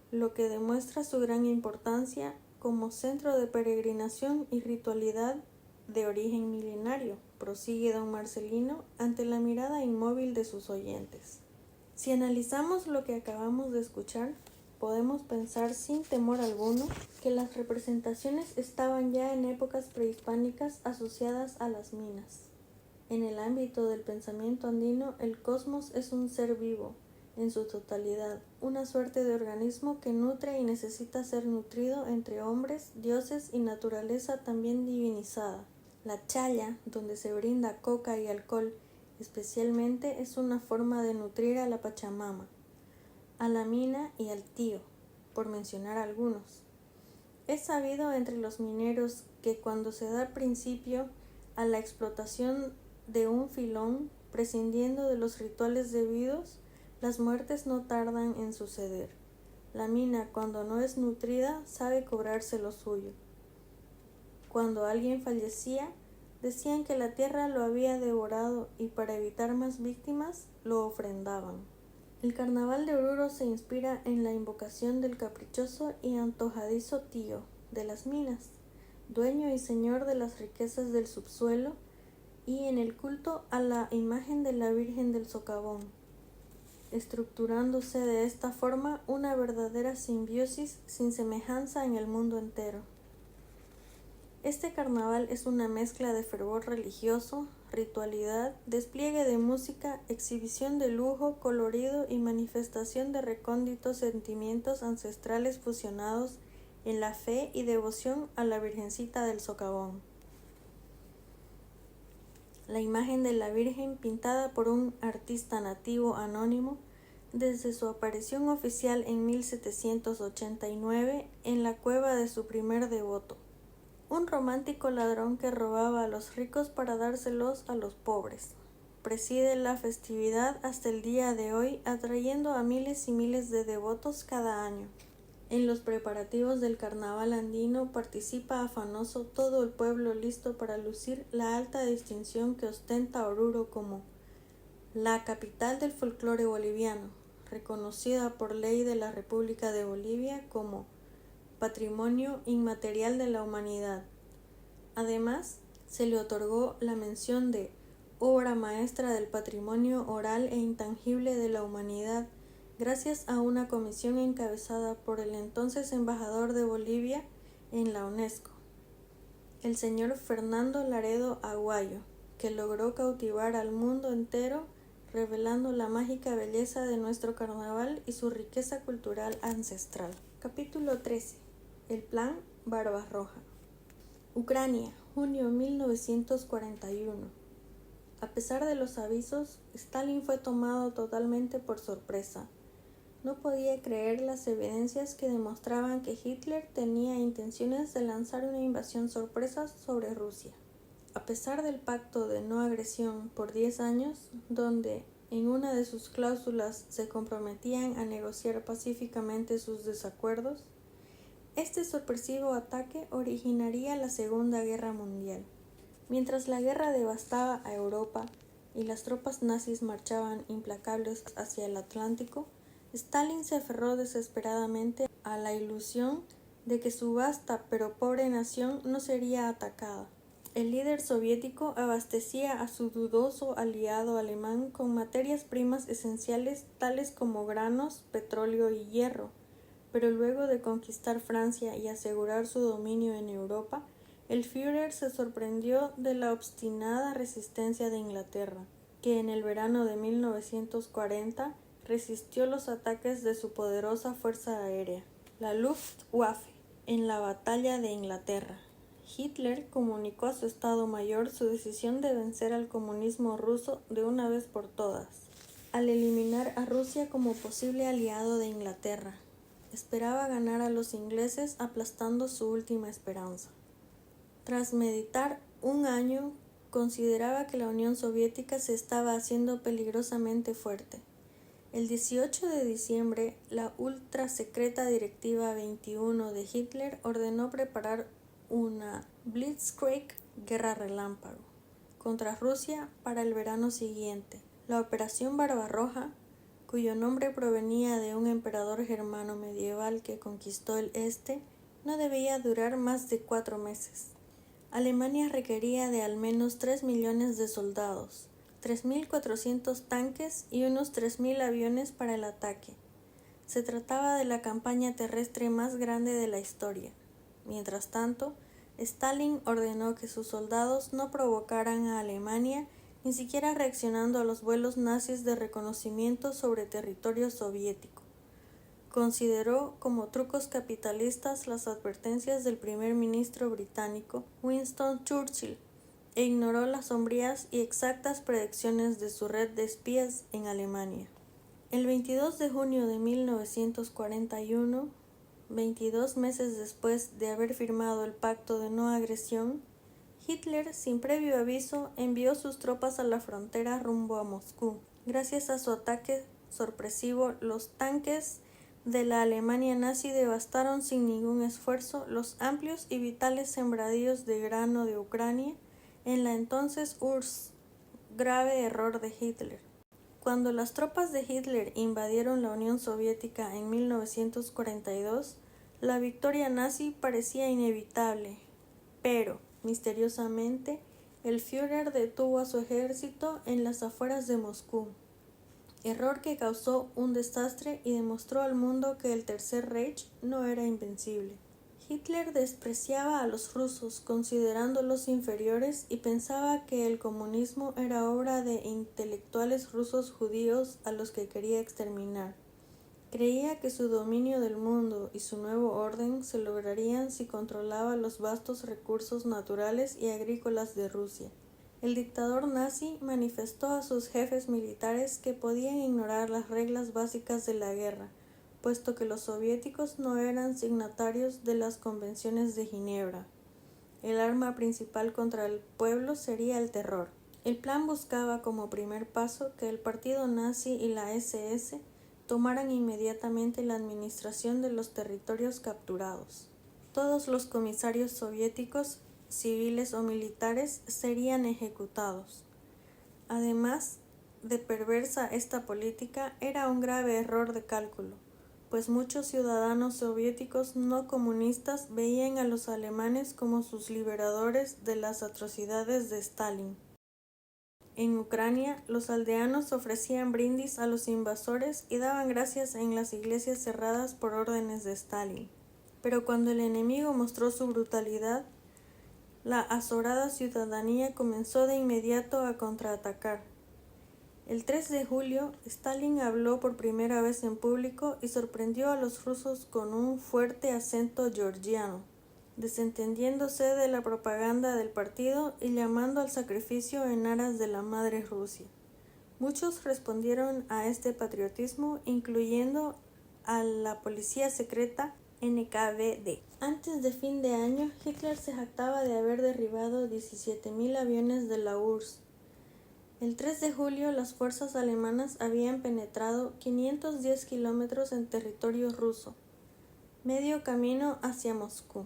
lo que demuestra su gran importancia como centro de peregrinación y ritualidad de origen milenario, prosigue don Marcelino ante la mirada inmóvil de sus oyentes. Si analizamos lo que acabamos de escuchar, podemos pensar sin temor alguno que las representaciones estaban ya en épocas prehispánicas asociadas a las minas. En el ámbito del pensamiento andino, el cosmos es un ser vivo, en su totalidad, una suerte de organismo que nutre y necesita ser nutrido entre hombres, dioses y naturaleza también divinizada. La chaya, donde se brinda coca y alcohol, especialmente es una forma de nutrir a la Pachamama, a la mina y al tío, por mencionar algunos. Es sabido entre los mineros que cuando se da principio a la explotación de un filón, prescindiendo de los rituales debidos, las muertes no tardan en suceder. La mina, cuando no es nutrida, sabe cobrarse lo suyo. Cuando alguien fallecía, decían que la tierra lo había devorado y para evitar más víctimas, lo ofrendaban. El carnaval de Oruro se inspira en la invocación del caprichoso y antojadizo tío de las minas, dueño y señor de las riquezas del subsuelo, y en el culto a la imagen de la Virgen del Socavón, estructurándose de esta forma una verdadera simbiosis sin semejanza en el mundo entero. Este carnaval es una mezcla de fervor religioso, ritualidad, despliegue de música, exhibición de lujo, colorido y manifestación de recónditos sentimientos ancestrales fusionados en la fe y devoción a la Virgencita del Socavón. La imagen de la Virgen, pintada por un artista nativo anónimo, desde su aparición oficial en 1789 en la cueva de su primer devoto. Un romántico ladrón que robaba a los ricos para dárselos a los pobres. Preside la festividad hasta el día de hoy, atrayendo a miles y miles de devotos cada año. En los preparativos del carnaval andino participa afanoso todo el pueblo listo para lucir la alta distinción que ostenta Oruro como la capital del folclore boliviano, reconocida por ley de la República de Bolivia como Patrimonio Inmaterial de la Humanidad. Además, se le otorgó la mención de Obra Maestra del Patrimonio Oral e Intangible de la Humanidad, gracias a una comisión encabezada por el entonces embajador de Bolivia en la UNESCO, el señor Fernando Laredo Aguayo, que logró cautivar al mundo entero revelando la mágica belleza de nuestro carnaval y su riqueza cultural ancestral. Capítulo 13. El Plan Barbarroja. Ucrania, junio 1941. A pesar de los avisos, Stalin fue tomado totalmente por sorpresa. No podía creer las evidencias que demostraban que Hitler tenía intenciones de lanzar una invasión sorpresa sobre Rusia. A pesar del pacto de no agresión por 10 años, donde en una de sus cláusulas se comprometían a negociar pacíficamente sus desacuerdos, este sorpresivo ataque originaría la Segunda Guerra Mundial. Mientras la guerra devastaba a Europa y las tropas nazis marchaban implacables hacia el Atlántico, Stalin se aferró desesperadamente a la ilusión de que su vasta pero pobre nación no sería atacada. El líder soviético abastecía a su dudoso aliado alemán con materias primas esenciales tales como granos, petróleo y hierro, pero luego de conquistar Francia y asegurar su dominio en Europa, el Führer se sorprendió de la obstinada resistencia de Inglaterra, que en el verano de 1940 resistió los ataques de su poderosa fuerza aérea, la Luftwaffe, en la Batalla de Inglaterra. Hitler comunicó a su Estado Mayor su decisión de vencer al comunismo ruso de una vez por todas, al eliminar a Rusia como posible aliado de Inglaterra. Esperaba ganar a los ingleses aplastando su última esperanza. Tras meditar un año, consideraba que la Unión Soviética se estaba haciendo peligrosamente fuerte. El 18 de diciembre, la ultrasecreta Directiva 21 de Hitler ordenó preparar una Blitzkrieg, guerra relámpago, contra Rusia para el verano siguiente. La Operación Barbarroja, cuyo nombre provenía de un emperador germano medieval que conquistó el este, no debía durar más de 4 meses. Alemania requería de al menos 3 millones de soldados, 3.400 tanques y unos 3.000 aviones para el ataque. Se trataba de la campaña terrestre más grande de la historia. Mientras tanto, Stalin ordenó que sus soldados no provocaran a Alemania, ni siquiera reaccionando a los vuelos nazis de reconocimiento sobre territorio soviético. Consideró como trucos capitalistas las advertencias del primer ministro británico Winston Churchill e ignoró las sombrías y exactas predicciones de su red de espías en Alemania. El 22 de junio de 1941, 22 meses después de haber firmado el pacto de no agresión, Hitler, sin previo aviso, envió sus tropas a la frontera rumbo a Moscú. Gracias a su ataque sorpresivo, los tanques de la Alemania nazi devastaron sin ningún esfuerzo los amplios y vitales sembradíos de grano de Ucrania en la entonces URSS, grave error de Hitler. Cuando las tropas de Hitler invadieron la Unión Soviética en 1942, la victoria nazi parecía inevitable, pero, misteriosamente, el Führer detuvo a su ejército en las afueras de Moscú, error que causó un desastre y demostró al mundo que el Tercer Reich no era invencible. Hitler despreciaba a los rusos, considerándolos inferiores, y pensaba que el comunismo era obra de intelectuales rusos judíos a los que quería exterminar. Creía que su dominio del mundo y su nuevo orden se lograrían si controlaba los vastos recursos naturales y agrícolas de Rusia. El dictador nazi manifestó a sus jefes militares que podían ignorar las reglas básicas de la guerra, puesto que los soviéticos no eran signatarios de las convenciones de Ginebra. El arma principal contra el pueblo sería el terror. El plan buscaba como primer paso que el partido nazi y la SS tomaran inmediatamente la administración de los territorios capturados. Todos los comisarios soviéticos, civiles o militares, serían ejecutados. Además de perversa esta política, era un grave error de cálculo, pues muchos ciudadanos soviéticos no comunistas veían a los alemanes como sus liberadores de las atrocidades de Stalin. En Ucrania, los aldeanos ofrecían brindis a los invasores y daban gracias en las iglesias cerradas por órdenes de Stalin. Pero cuando el enemigo mostró su brutalidad, la azorada ciudadanía comenzó de inmediato a contraatacar. El 3 de julio, Stalin habló por primera vez en público y sorprendió a los rusos con un fuerte acento georgiano, desentendiéndose de la propaganda del partido y llamando al sacrificio en aras de la madre Rusia. Muchos respondieron a este patriotismo, incluyendo a la policía secreta NKVD. Antes de fin de año, Hitler se jactaba de haber derribado 17.000 aviones de la URSS. El 3 de julio, las fuerzas alemanas habían penetrado 510 kilómetros en territorio ruso, medio camino hacia Moscú,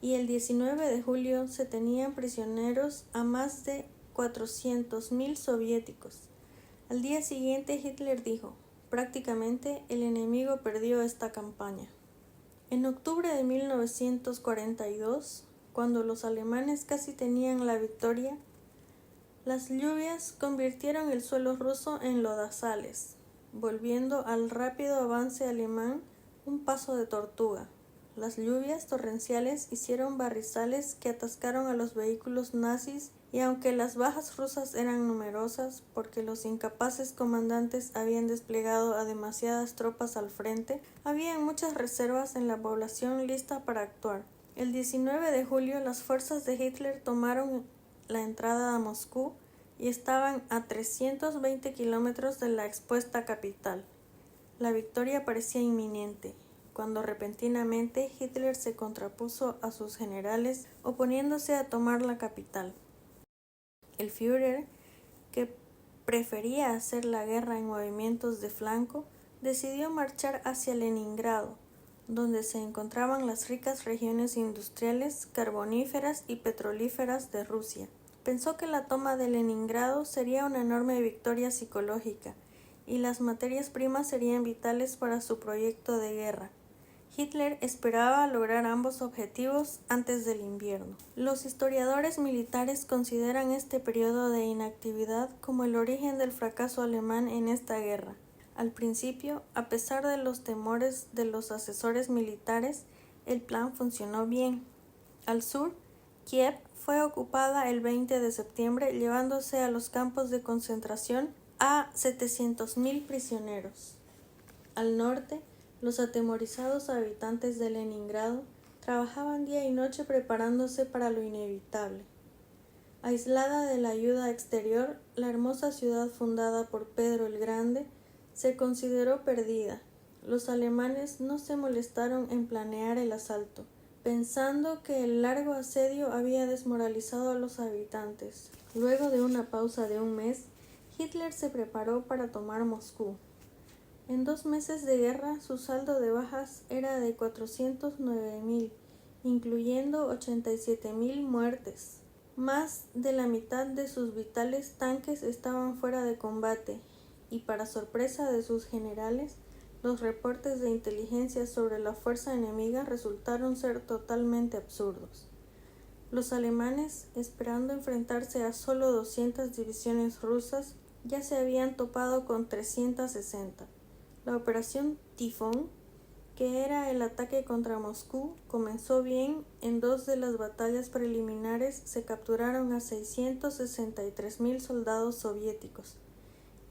y el 19 de julio se tenían prisioneros a más de 400.000 soviéticos. Al día siguiente, Hitler dijo: prácticamente el enemigo perdió esta campaña. En octubre de 1942, cuando los alemanes casi tenían la victoria, las lluvias convirtieron el suelo ruso en lodazales, volviendo al rápido avance alemán un paso de tortuga. Las lluvias torrenciales hicieron barrizales que atascaron a los vehículos nazis y aunque las bajas rusas eran numerosas porque los incapaces comandantes habían desplegado a demasiadas tropas al frente, había muchas reservas en la población lista para actuar. El 19 de julio las fuerzas de Hitler tomaron la entrada a Moscú y estaban a 320 kilómetros de la expuesta capital. La victoria parecía inminente, cuando repentinamente Hitler se contrapuso a sus generales, oponiéndose a tomar la capital. El Führer, que prefería hacer la guerra en movimientos de flanco, decidió marchar hacia Leningrado, donde se encontraban las ricas regiones industriales, carboníferas y petrolíferas de Rusia. Pensó que la toma de Leningrado sería una enorme victoria psicológica y las materias primas serían vitales para su proyecto de guerra. Hitler esperaba lograr ambos objetivos antes del invierno. Los historiadores militares consideran este periodo de inactividad como el origen del fracaso alemán en esta guerra. Al principio, a pesar de los temores de los asesores militares, el plan funcionó bien. Al sur, Kiev fue ocupada el 20 de septiembre, llevándose a los campos de concentración a 700.000 prisioneros. Al norte, los atemorizados habitantes de Leningrado trabajaban día y noche preparándose para lo inevitable. Aislada de la ayuda exterior, la hermosa ciudad fundada por Pedro el Grande se consideró perdida. Los alemanes no se molestaron en planear el asalto, pensando que el largo asedio había desmoralizado a los habitantes. Luego de una pausa de un mes, Hitler se preparó para tomar Moscú. En 2 meses de guerra, su saldo de bajas era de 409.000, incluyendo 87.000 muertes. Más de la mitad de sus vitales tanques estaban fuera de combate, y para sorpresa de sus generales, los reportes de inteligencia sobre la fuerza enemiga resultaron ser totalmente absurdos. Los alemanes, esperando enfrentarse a solo 200 divisiones rusas, ya se habían topado con 360. La operación Tifón, que era el ataque contra Moscú, comenzó bien. En 2 de las batallas preliminares se capturaron a 663.000 soldados soviéticos,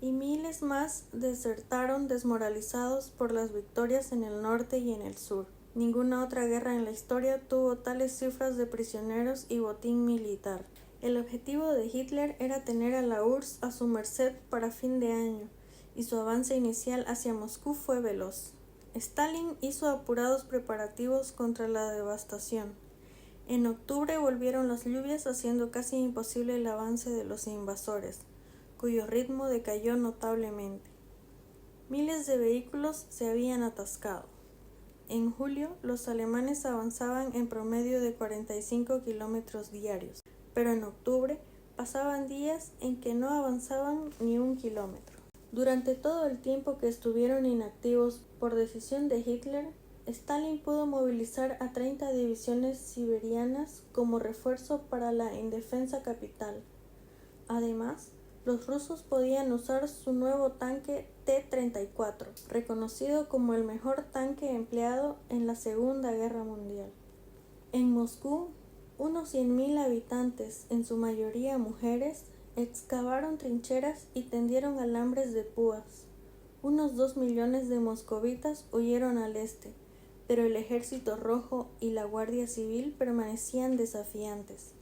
y miles más desertaron desmoralizados por las victorias en el norte y en el sur. Ninguna otra guerra en la historia tuvo tales cifras de prisioneros y botín militar. El objetivo de Hitler era tener a la URSS a su merced para fin de año, y su avance inicial hacia Moscú fue veloz. Stalin hizo apurados preparativos contra la devastación. En octubre volvieron las lluvias, haciendo casi imposible el avance de los invasores, cuyo ritmo decayó notablemente. Miles de vehículos se habían atascado. En julio, los alemanes avanzaban en promedio de 45 kilómetros diarios, pero en octubre pasaban días en que no avanzaban ni un kilómetro. Durante todo el tiempo que estuvieron inactivos por decisión de Hitler, Stalin pudo movilizar a 30 divisiones siberianas como refuerzo para la indefensa capital. Además, los rusos podían usar su nuevo tanque T-34, reconocido como el mejor tanque empleado en la Segunda Guerra Mundial. En Moscú, unos 100.000 habitantes, en su mayoría mujeres, excavaron trincheras y tendieron alambres de púas. Unos 2 millones de moscovitas huyeron al este, pero el Ejército Rojo y la Guardia Civil permanecían desafiantes.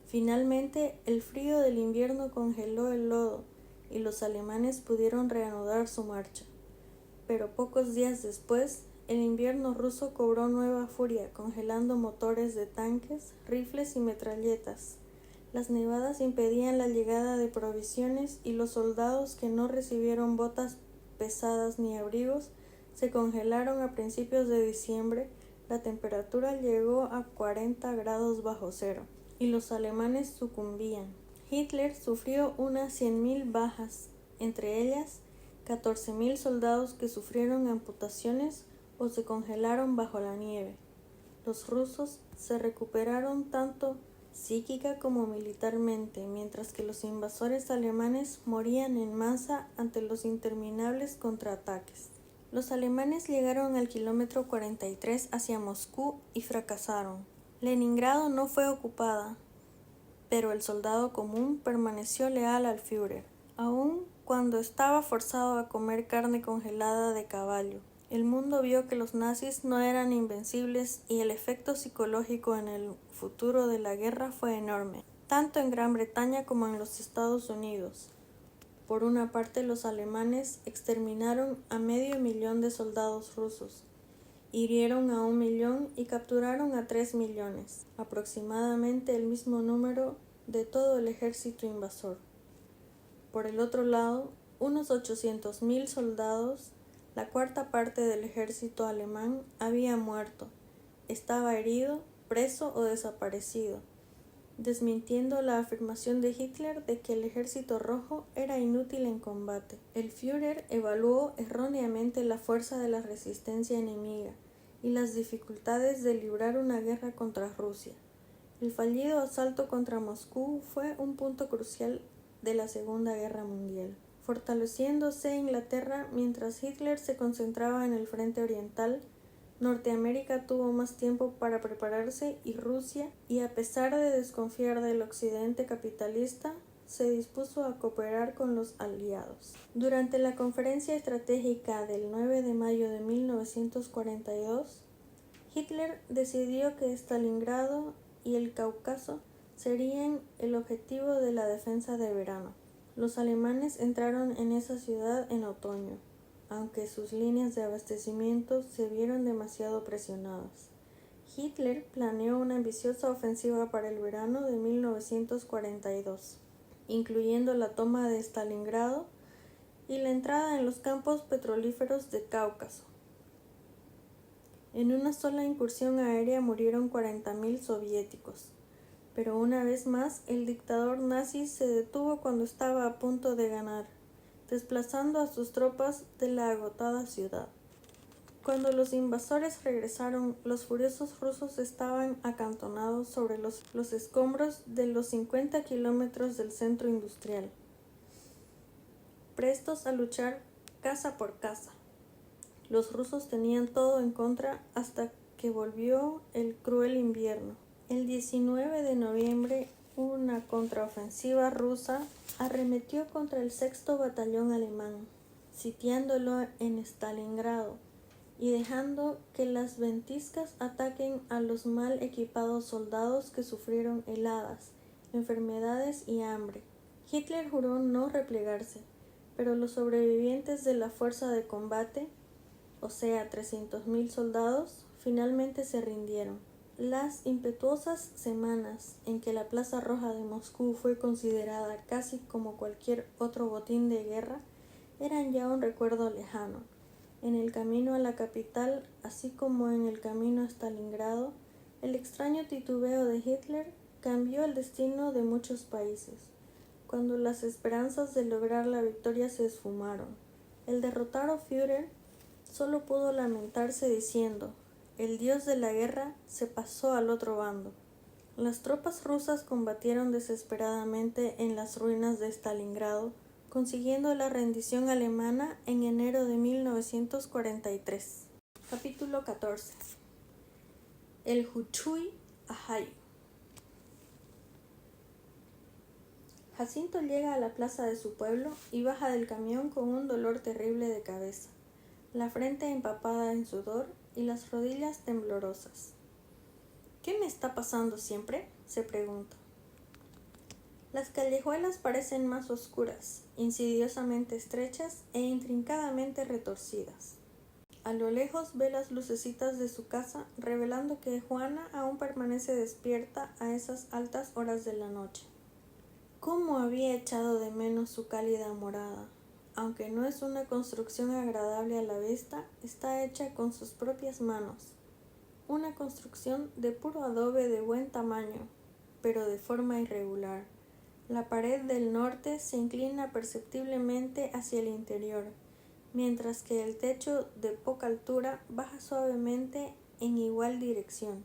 Finalmente, el frío del invierno congeló el lodo y los alemanes pudieron reanudar su marcha. Pero pocos días después, el invierno ruso cobró nueva furia, congelando motores de tanques, rifles y metralletas. Las nevadas impedían la llegada de provisiones y los soldados que no recibieron botas pesadas ni abrigos se congelaron a principios de diciembre. La temperatura llegó a 40 grados bajo cero y los alemanes sucumbían. Hitler sufrió unas 100.000 bajas, entre ellas 14.000 soldados que sufrieron amputaciones o se congelaron bajo la nieve. Los rusos se recuperaron tanto psíquica como militarmente, mientras que los invasores alemanes morían en masa ante los interminables contraataques. Los alemanes llegaron al kilómetro 43 hacia Moscú y fracasaron. Leningrado no fue ocupada, pero el soldado común permaneció leal al Führer, aun cuando estaba forzado a comer carne congelada de caballo. El mundo vio que los nazis no eran invencibles y el efecto psicológico en el futuro de la guerra fue enorme, tanto en Gran Bretaña como en los Estados Unidos. Por una parte, los alemanes exterminaron a 500.000 de soldados rusos, hirieron a 1 millón y capturaron a 3 millones, aproximadamente el mismo número de todo el ejército invasor. Por el otro lado, unos 800.000 soldados, la cuarta parte del ejército alemán, había muerto, estaba herido, preso o desaparecido, desmintiendo la afirmación de Hitler de que el ejército rojo era inútil en combate. El Führer evaluó erróneamente la fuerza de la resistencia enemiga y las dificultades de librar una guerra contra Rusia. El fallido asalto contra Moscú fue un punto crucial de la Segunda Guerra Mundial. Fortaleciéndose Inglaterra mientras Hitler se concentraba en el frente oriental, Norteamérica tuvo más tiempo para prepararse y Rusia, y a pesar de desconfiar del occidente capitalista, se dispuso a cooperar con los aliados. Durante la conferencia estratégica del 9 de mayo de 1942, Hitler decidió que Stalingrado y el Cáucaso serían el objetivo de la defensa de verano. Los alemanes entraron en esa ciudad en otoño, aunque sus líneas de abastecimiento se vieron demasiado presionadas. Hitler planeó una ambiciosa ofensiva para el verano de 1942, incluyendo la toma de Stalingrado y la entrada en los campos petrolíferos de Cáucaso. En una sola incursión aérea murieron 40.000 soviéticos, pero una vez más el dictador nazi se detuvo cuando estaba a punto de ganar, desplazando a sus tropas de la agotada ciudad. Cuando los invasores regresaron, los furiosos rusos estaban acantonados sobre los escombros de los 50 kilómetros del centro industrial, prestos a luchar casa por casa. Los rusos tenían todo en contra hasta que volvió el cruel invierno. El 19 de noviembre, una contraofensiva rusa arremetió contra el 6º batallón alemán, sitiándolo en Stalingrado y dejando que las ventiscas ataquen a los mal equipados soldados que sufrieron heladas, enfermedades y hambre. Hitler juró no replegarse, pero los sobrevivientes de la fuerza de combate, o sea 300.000 soldados, finalmente se rindieron. Las impetuosas semanas en que la Plaza Roja de Moscú fue considerada casi como cualquier otro botín de guerra eran ya un recuerdo lejano. En el camino a la capital, así como en el camino a Stalingrado, el extraño titubeo de Hitler cambió el destino de muchos países. Cuando las esperanzas de lograr la victoria se esfumaron, el derrotado Führer solo pudo lamentarse diciendo: «El dios de la guerra se pasó al otro bando». Las tropas rusas combatieron desesperadamente en las ruinas de Stalingrado, consiguiendo la rendición alemana en enero de 1943. Capítulo 14. El Huchuy Ajayo. Jacinto llega a la plaza de su pueblo y baja del camión con un dolor terrible de cabeza, la frente empapada en sudor y las rodillas temblorosas. «¿Qué me está pasando siempre?», se pregunta. Las callejuelas parecen más oscuras, insidiosamente estrechas e intrincadamente retorcidas. A lo lejos ve las lucecitas de su casa, revelando que Juana aún permanece despierta a esas altas horas de la noche. ¿Cómo había echado de menos su cálida morada? Aunque no es una construcción agradable a la vista, está hecha con sus propias manos. Una construcción de puro adobe de buen tamaño, pero de forma irregular. La pared del norte se inclina perceptiblemente hacia el interior, mientras que el techo de poca altura baja suavemente en igual dirección.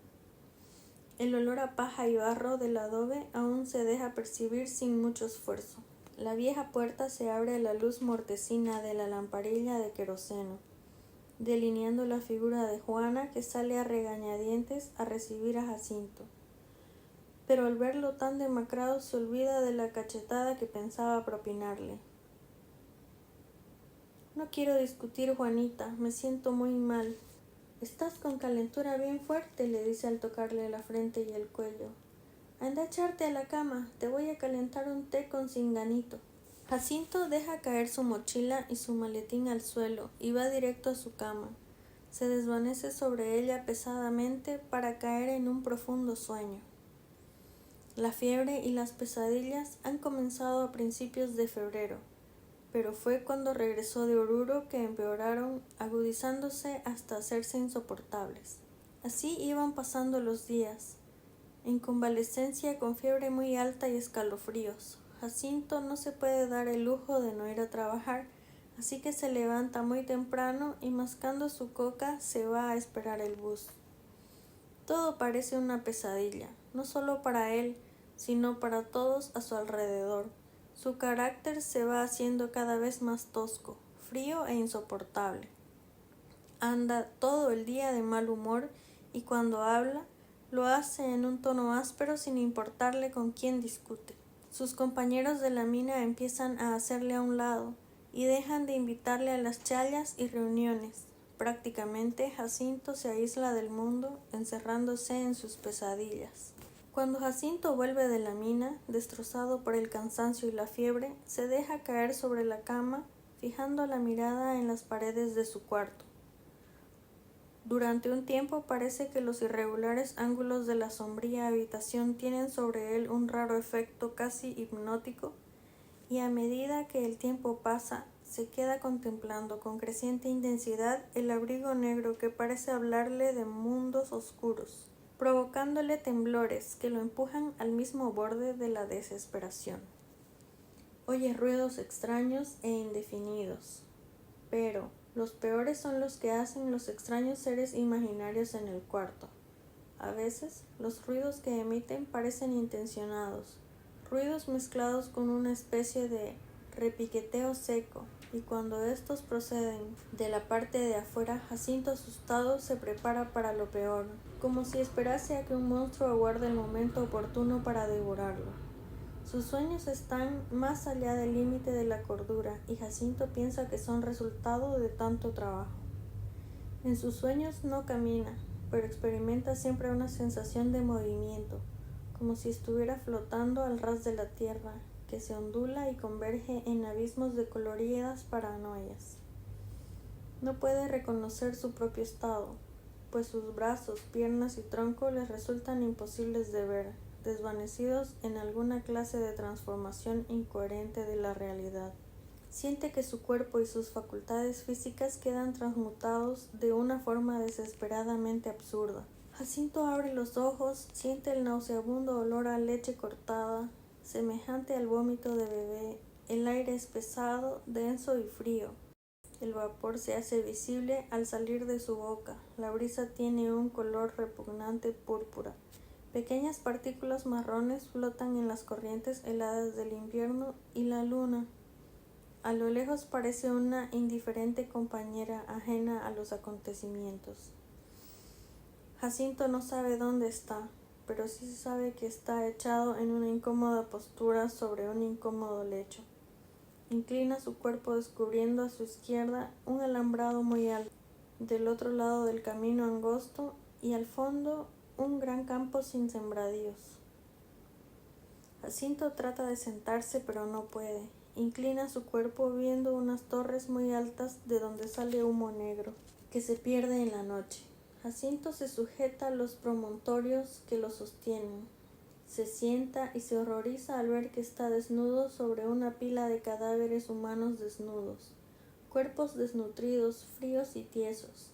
El olor a paja y barro del adobe aún se deja percibir sin mucho esfuerzo. La vieja puerta se abre a la luz mortecina de la lamparilla de queroseno, delineando la figura de Juana, que sale a regañadientes a recibir a Jacinto. Pero al verlo tan demacrado se olvida de la cachetada que pensaba propinarle. «No quiero discutir, Juanita, me siento muy mal». «Estás con calentura bien fuerte», le dice al tocarle la frente y el cuello. «Anda a echarte a la cama, te voy a calentar un té con cinganito». Jacinto deja caer su mochila y su maletín al suelo y va directo a su cama. Se desvanece sobre ella pesadamente para caer en un profundo sueño. La fiebre y las pesadillas han comenzado a principios de febrero, pero fue cuando regresó de Oruro que empeoraron, agudizándose hasta hacerse insoportables. Así iban pasando los días, en convalescencia con fiebre muy alta y escalofríos. Jacinto no se puede dar el lujo de no ir a trabajar, así que se levanta muy temprano y mascando su coca se va a esperar el bus. Todo parece una pesadilla, no solo para él, sino para todos a su alrededor. Su carácter se va haciendo cada vez más tosco, frío e insoportable. Anda todo el día de mal humor y cuando habla, lo hace en un tono áspero sin importarle con quién discute. Sus compañeros de la mina empiezan a hacerle a un lado y dejan de invitarle a las challas y reuniones. Prácticamente Jacinto se aísla del mundo, encerrándose en sus pesadillas. Cuando Jacinto vuelve de la mina, destrozado por el cansancio y la fiebre, se deja caer sobre la cama, fijando la mirada en las paredes de su cuarto. Durante un tiempo parece que los irregulares ángulos de la sombría habitación tienen sobre él un raro efecto casi hipnótico, y a medida que el tiempo pasa, se queda contemplando con creciente intensidad el abrigo negro que parece hablarle de mundos oscuros, provocándole temblores que lo empujan al mismo borde de la desesperación. Oye ruidos extraños e indefinidos, pero los peores son los que hacen los extraños seres imaginarios en el cuarto. A veces, los ruidos que emiten parecen intencionados, ruidos mezclados con una especie de repiqueteo seco, y cuando estos proceden de la parte de afuera, Jacinto asustado se prepara para lo peor, como si esperase a que un monstruo aguarde el momento oportuno para devorarlo. Sus sueños están más allá del límite de la cordura, y Jacinto piensa que son resultado de tanto trabajo. En sus sueños no camina, pero experimenta siempre una sensación de movimiento, como si estuviera flotando al ras de la tierra, que se ondula y converge en abismos de coloridas paranoias. No puede reconocer su propio estado, pues sus brazos, piernas y tronco les resultan imposibles de ver, desvanecidos en alguna clase de transformación incoherente de la realidad. Siente que su cuerpo y sus facultades físicas quedan transmutados de una forma desesperadamente absurda. Jacinto abre los ojos, siente el nauseabundo olor a leche cortada, semejante al vómito de bebé. El aire es pesado, denso y frío. El vapor se hace visible al salir de su boca. La brisa tiene un color repugnante púrpura. Pequeñas partículas marrones flotan en las corrientes heladas del invierno y la luna. A lo lejos parece una indiferente compañera ajena a los acontecimientos. Jacinto no sabe dónde está, pero sí sabe que está echado en una incómoda postura sobre un incómodo lecho. Inclina su cuerpo descubriendo a su izquierda un alambrado muy alto, del otro lado del camino angosto y al fondo un gran campo sin sembradíos. Jacinto trata de sentarse pero no puede. Inclina su cuerpo viendo unas torres muy altas de donde sale humo negro, que se pierde en la noche. Jacinto se sujeta a los promontorios que lo sostienen. Se sienta y se horroriza al ver que está desnudo sobre una pila de cadáveres humanos desnudos, cuerpos desnutridos, fríos y tiesos,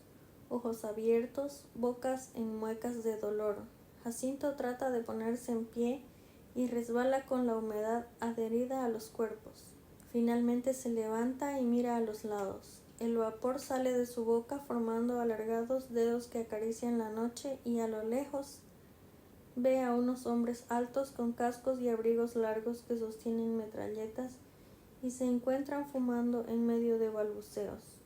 ojos abiertos, bocas en muecas de dolor. Jacinto trata de ponerse en pie y resbala con la humedad adherida a los cuerpos. Finalmente se levanta y mira a los lados. El vapor sale de su boca formando alargados dedos que acarician la noche y a lo lejos ve a unos hombres altos con cascos y abrigos largos que sostienen metralletas y se encuentran fumando en medio de balbuceos.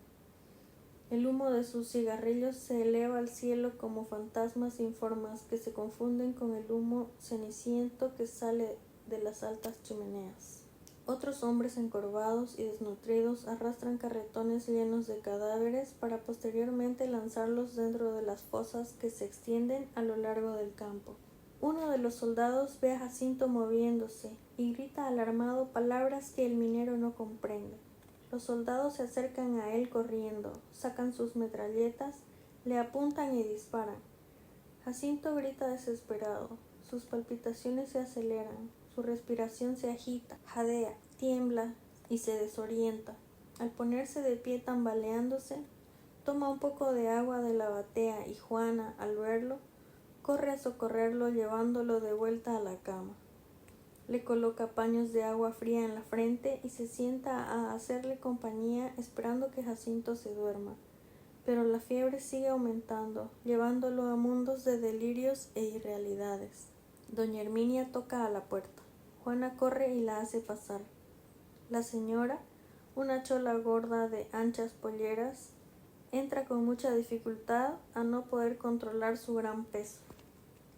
El humo de sus cigarrillos se eleva al cielo como fantasmas sin formas que se confunden con el humo ceniciento que sale de las altas chimeneas. Otros hombres encorvados y desnutridos arrastran carretones llenos de cadáveres para posteriormente lanzarlos dentro de las fosas que se extienden a lo largo del campo. Uno de los soldados ve a Jacinto moviéndose y grita alarmado palabras que el minero no comprende. Los soldados se acercan a él corriendo, sacan sus metralletas, le apuntan y disparan. Jacinto grita desesperado, sus palpitaciones se aceleran, su respiración se agita, jadea, tiembla y se desorienta. Al ponerse de pie tambaleándose, toma un poco de agua de la batea y Juana, al verlo, corre a socorrerlo llevándolo de vuelta a la cama. Le coloca paños de agua fría en la frente y se sienta a hacerle compañía esperando que Jacinto se duerma. Pero la fiebre sigue aumentando, llevándolo a mundos de delirios e irrealidades. Doña Herminia toca a la puerta. Juana corre y la hace pasar. La señora, una chola gorda de anchas polleras, entra con mucha dificultad a no poder controlar su gran peso.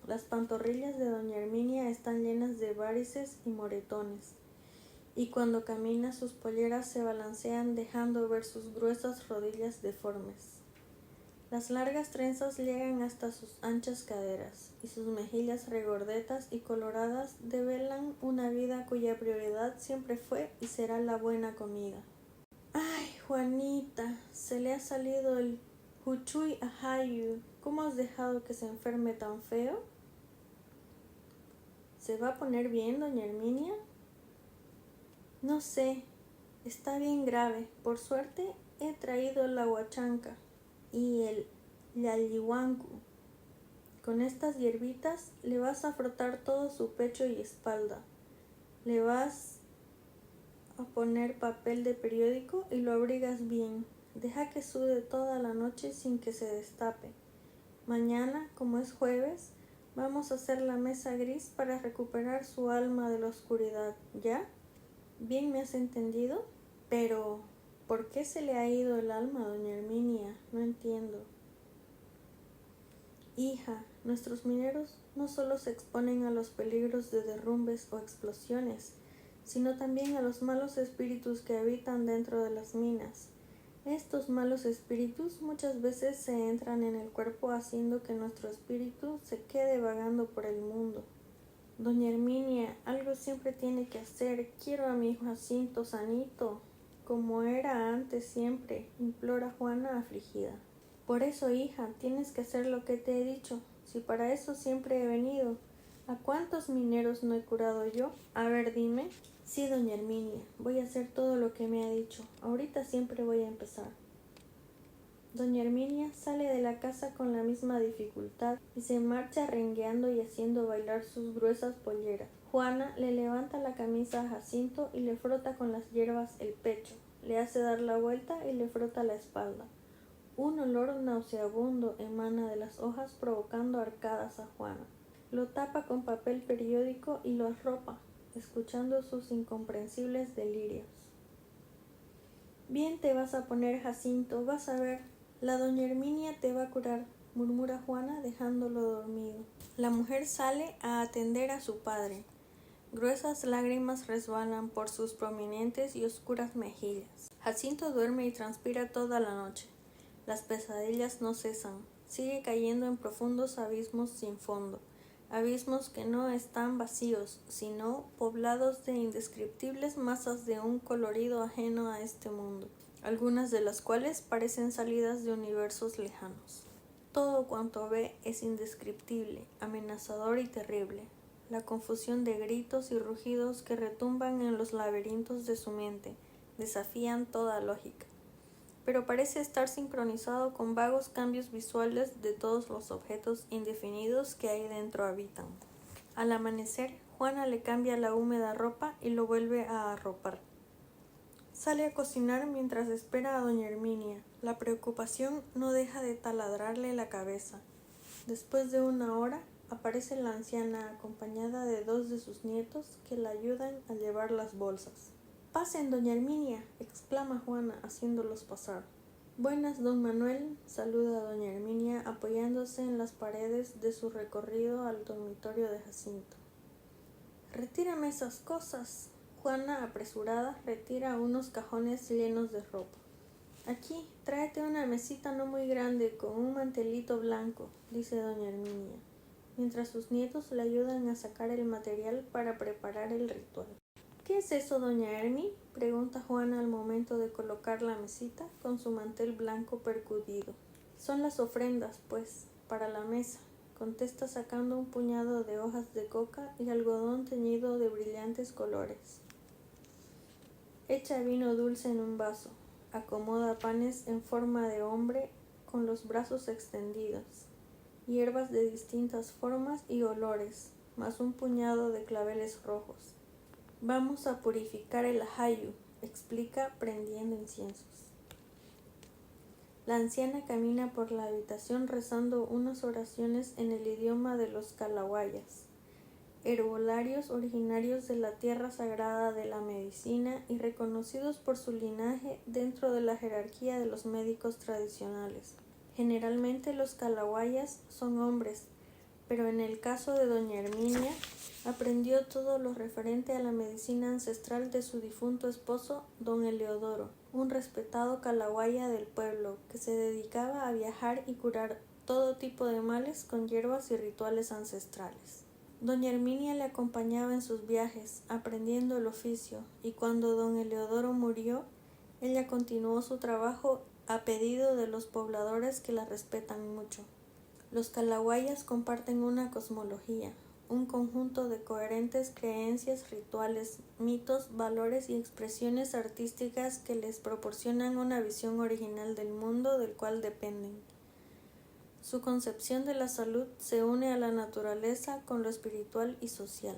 Las pantorrillas de doña Herminia están llenas de varices y moretones, y cuando camina sus polleras se balancean dejando ver sus gruesas rodillas deformes. Las largas trenzas llegan hasta sus anchas caderas, y sus mejillas regordetas y coloradas develan una vida cuya prioridad siempre fue y será la buena comida. ¡Ay, Juanita! Se le ha salido el huchuy ajayu. ¿Cómo has dejado que se enferme tan feo? ¿Se va a poner bien, doña Herminia? No sé, está bien grave. Por suerte he traído la huachanca y el yallihuancu. Con estas hierbitas le vas a frotar todo su pecho y espalda. Le vas a poner papel de periódico y lo abrigas bien. Deja que sude toda la noche sin que se destape. Mañana, como es jueves, vamos a hacer la mesa gris para recuperar su alma de la oscuridad, ¿ya? ¿Bien me has entendido? Pero, ¿por qué se le ha ido el alma a doña Herminia? No entiendo. Hija, nuestros mineros no solo se exponen a los peligros de derrumbes o explosiones, sino también a los malos espíritus que habitan dentro de las minas. Estos malos espíritus muchas veces se entran en el cuerpo haciendo que nuestro espíritu se quede vagando por el mundo. Doña Herminia, algo siempre tiene que hacer. Quiero a mi hijo Jacinto sanito, como era antes siempre, implora Juana afligida. Por eso, hija, tienes que hacer lo que te he dicho. Si para eso siempre he venido. ¿A cuántos mineros no he curado yo? A ver, dime. Sí, doña Herminia, voy a hacer todo lo que me ha dicho. Ahorita siempre voy a empezar. Doña Herminia sale de la casa con la misma dificultad y se marcha rengueando y haciendo bailar sus gruesas polleras. Juana le levanta la camisa a Jacinto y le frota con las hierbas el pecho, le hace dar la vuelta y le frota la espalda. Un olor nauseabundo emana de las hojas provocando arcadas a Juana. Lo tapa con papel periódico y lo arropa, escuchando sus incomprensibles delirios. Bien te vas a poner, Jacinto, vas a ver. La doña Herminia te va a curar, murmura Juana dejándolo dormido. La mujer sale a atender a su padre. Gruesas lágrimas resbalan por sus prominentes y oscuras mejillas. Jacinto duerme y transpira toda la noche. Las pesadillas no cesan. Sigue cayendo en profundos abismos sin fondo. Abismos que no están vacíos, sino poblados de indescriptibles masas de un colorido ajeno a este mundo, algunas de las cuales parecen salidas de universos lejanos. Todo cuanto ve es indescriptible, amenazador y terrible. La confusión de gritos y rugidos que retumban en los laberintos de su mente desafían toda lógica, pero parece estar sincronizado con vagos cambios visuales de todos los objetos indefinidos que ahí dentro habitan. Al amanecer, Juana le cambia la húmeda ropa y lo vuelve a arropar. Sale a cocinar mientras espera a doña Herminia. La preocupación no deja de taladrarle la cabeza. Después de una hora, aparece la anciana acompañada de 2 de sus nietos que la ayudan a llevar las bolsas. «Pasen, doña Herminia», exclama Juana, haciéndolos pasar. «Buenas, don Manuel», saluda a doña Herminia apoyándose en las paredes de su recorrido al dormitorio de Jacinto. «Retírame esas cosas». Juana, apresurada, retira unos cajones llenos de ropa. «Aquí, tráete una mesita no muy grande con un mantelito blanco», dice doña Herminia, mientras sus nietos le ayudan a sacar el material para preparar el ritual. «¿Qué es eso, doña Hermi?», pregunta Juana al momento de colocar la mesita con su mantel blanco percudido. «Son las ofrendas, pues, para la mesa», contesta sacando un puñado de hojas de coca y algodón teñido de brillantes colores. Echa vino dulce en un vaso, acomoda panes en forma de hombre con los brazos extendidos, hierbas de distintas formas y olores, más un puñado de claveles rojos. «Vamos a purificar el ajayu», explica prendiendo inciensos. La anciana camina por la habitación rezando unas oraciones en el idioma de los calawayas, herbolarios originarios de la tierra sagrada de la medicina y reconocidos por su linaje dentro de la jerarquía de los médicos tradicionales. Generalmente los calawayas son hombres, pero en el caso de doña Herminia, aprendió todo lo referente a la medicina ancestral de su difunto esposo, don Eleodoro, un respetado calawaya del pueblo que se dedicaba a viajar y curar todo tipo de males con hierbas y rituales ancestrales. Doña Herminia le acompañaba en sus viajes, aprendiendo el oficio, y cuando don Eleodoro murió, ella continuó su trabajo a pedido de los pobladores que la respetan mucho. Los calawayas comparten una cosmología, un conjunto de coherentes creencias, rituales, mitos, valores y expresiones artísticas que les proporcionan una visión original del mundo del cual dependen. Su concepción de la salud se une a la naturaleza con lo espiritual y social.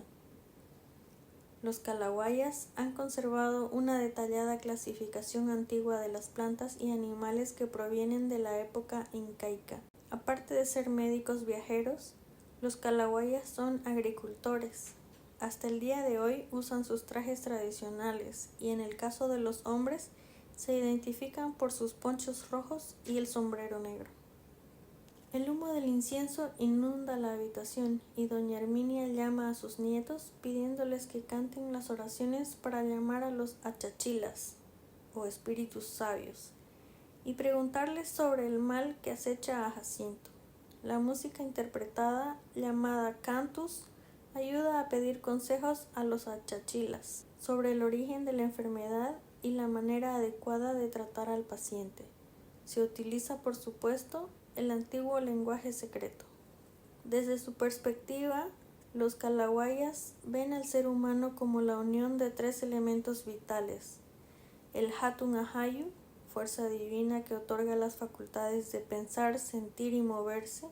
Los calawayas han conservado una detallada clasificación antigua de las plantas y animales que provienen de la época incaica. Aparte de ser médicos viajeros, los calawayas son agricultores. Hasta el día de hoy usan sus trajes tradicionales y en el caso de los hombres se identifican por sus ponchos rojos y el sombrero negro. El humo del incienso inunda la habitación y doña Herminia llama a sus nietos pidiéndoles que canten las oraciones para llamar a los achachilas, o espíritus sabios, y preguntarles sobre el mal que acecha a Jacinto. La música interpretada, llamada cantus, ayuda a pedir consejos a los achachilas sobre el origen de la enfermedad y la manera adecuada de tratar al paciente. Se utiliza, por supuesto, el antiguo lenguaje secreto. Desde su perspectiva, Los calawayas ven al ser humano como la unión de tres elementos vitales: el Hatun Ahayu, fuerza divina que otorga las facultades de pensar, sentir y moverse;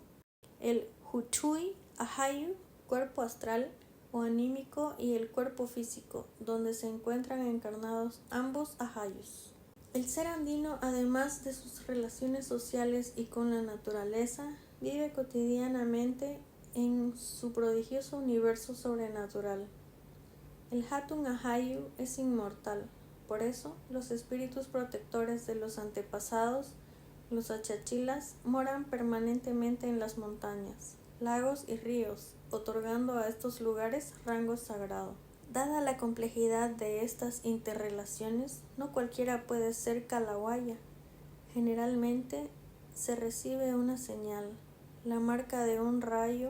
el Huchuy Ahayu, cuerpo astral o anímico; y el cuerpo físico, donde se encuentran encarnados ambos Ahayus. El ser andino, además de sus relaciones sociales y con la naturaleza, vive cotidianamente en su prodigioso universo sobrenatural. El Hatun Ahayu es inmortal. Por eso, los espíritus protectores de los antepasados, los achachilas, moran permanentemente en las montañas, lagos y ríos, otorgando a estos lugares rango sagrado. Dada la complejidad de estas interrelaciones, no cualquiera puede ser calawaya. Generalmente se recibe una señal, la marca de un rayo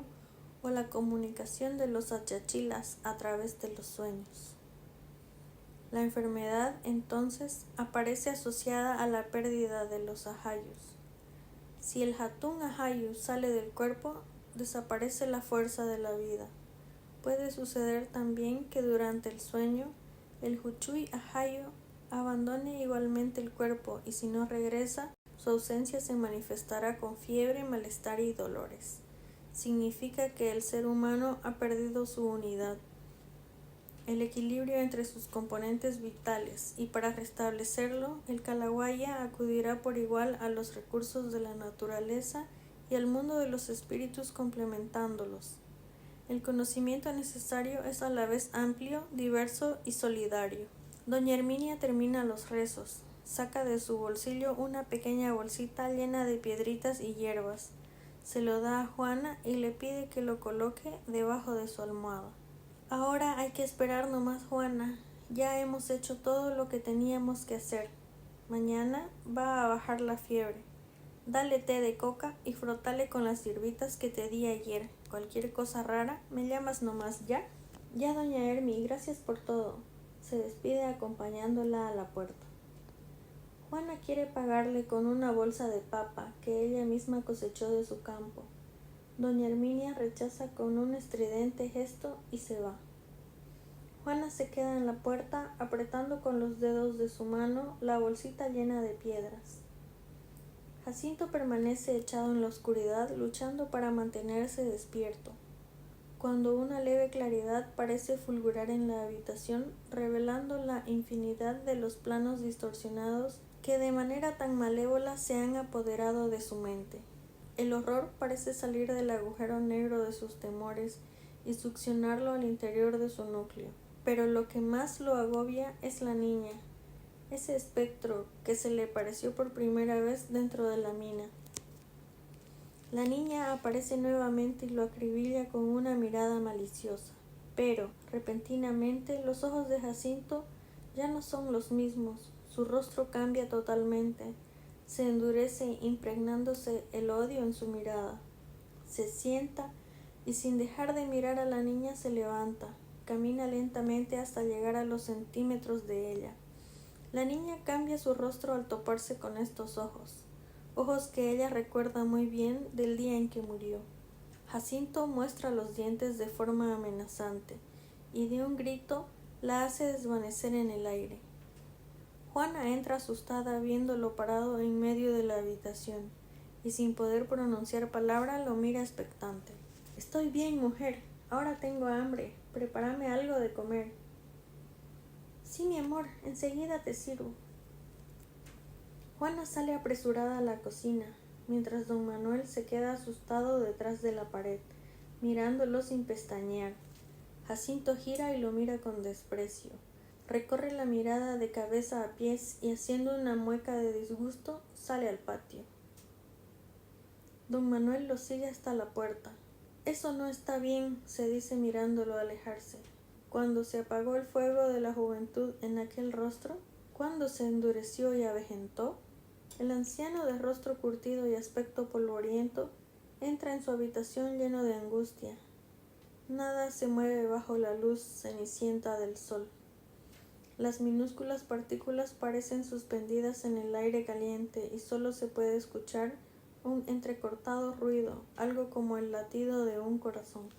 o la comunicación de los achachilas a través de los sueños. La enfermedad, entonces, aparece asociada a la pérdida de los ahayus. Si el Hatun Ahayu sale del cuerpo, desaparece la fuerza de la vida. Puede suceder también que durante el sueño, el Huchuy Ahayu abandone igualmente el cuerpo, y si no regresa, su ausencia se manifestará con fiebre, malestar y dolores. Significa que el ser humano ha perdido su unidad, el equilibrio entre sus componentes vitales, y para restablecerlo, el calawaya acudirá por igual a los recursos de la naturaleza y al mundo de los espíritus, complementándolos. El conocimiento necesario es a la vez amplio, diverso y solidario. Doña Herminia termina los rezos, saca de su bolsillo una pequeña bolsita llena de piedritas y hierbas, se lo da a Juana y le pide que lo coloque debajo de su almohada. Ahora hay que esperar nomás, Juana. Ya hemos hecho todo lo que teníamos que hacer. Mañana va a bajar la fiebre. Dale té de coca y frotale con las hierbitas que te di ayer. Cualquier cosa rara, me llamas nomás, ¿ya? Ya, doña Hermi, gracias por todo. Se despide acompañándola a la puerta. Juana quiere pagarle con una bolsa de papa que ella misma cosechó de su campo. Doña Herminia rechaza con un estridente gesto y se va. Juana se queda en la puerta, apretando con los dedos de su mano la bolsita llena de piedras. Jacinto permanece echado en la oscuridad, luchando para mantenerse despierto. Cuando una leve claridad parece fulgurar en la habitación, revelando la infinidad de los planos distorsionados que de manera tan malévola se han apoderado de su mente. El horror parece salir del agujero negro de sus temores y succionarlo al interior de su núcleo. Pero lo que más lo agobia es la niña, ese espectro que se le apareció por primera vez dentro de la mina. La niña aparece nuevamente y lo acribilla con una mirada maliciosa. Pero, repentinamente, los ojos de Jacinto ya no son los mismos. Su rostro cambia totalmente. Se endurece, impregnándose el odio en su mirada. Se sienta y, sin dejar de mirar a la niña, se levanta. Camina lentamente hasta llegar a los centímetros de ella. La niña cambia su rostro al toparse con estos ojos. Ojos que ella recuerda muy bien del día en que murió. Jacinto muestra los dientes de forma amenazante y de un grito la hace desvanecer en el aire. Juana entra asustada viéndolo parado en medio de la habitación y sin poder pronunciar palabra lo mira expectante. «Estoy bien, mujer. Ahora tengo hambre. Prepárame algo de comer». «Sí, mi amor. Enseguida te sirvo». Juana sale apresurada a la cocina, mientras don Manuel se queda asustado detrás de la pared, mirándolo sin pestañear. Jacinto gira y lo mira con desprecio. Recorre la mirada de cabeza a pies y, haciendo una mueca de disgusto, sale al patio. Don Manuel lo sigue hasta la puerta. «Eso no está bien», se dice mirándolo alejarse. Cuando se apagó el fuego de la juventud en aquel rostro, cuando se endureció y avejentó, el anciano de rostro curtido y aspecto polvoriento entra en su habitación lleno de angustia. Nada se mueve bajo la luz cenicienta del sol. Las minúsculas partículas parecen suspendidas en el aire caliente y solo se puede escuchar un entrecortado ruido, algo como el latido de un corazón.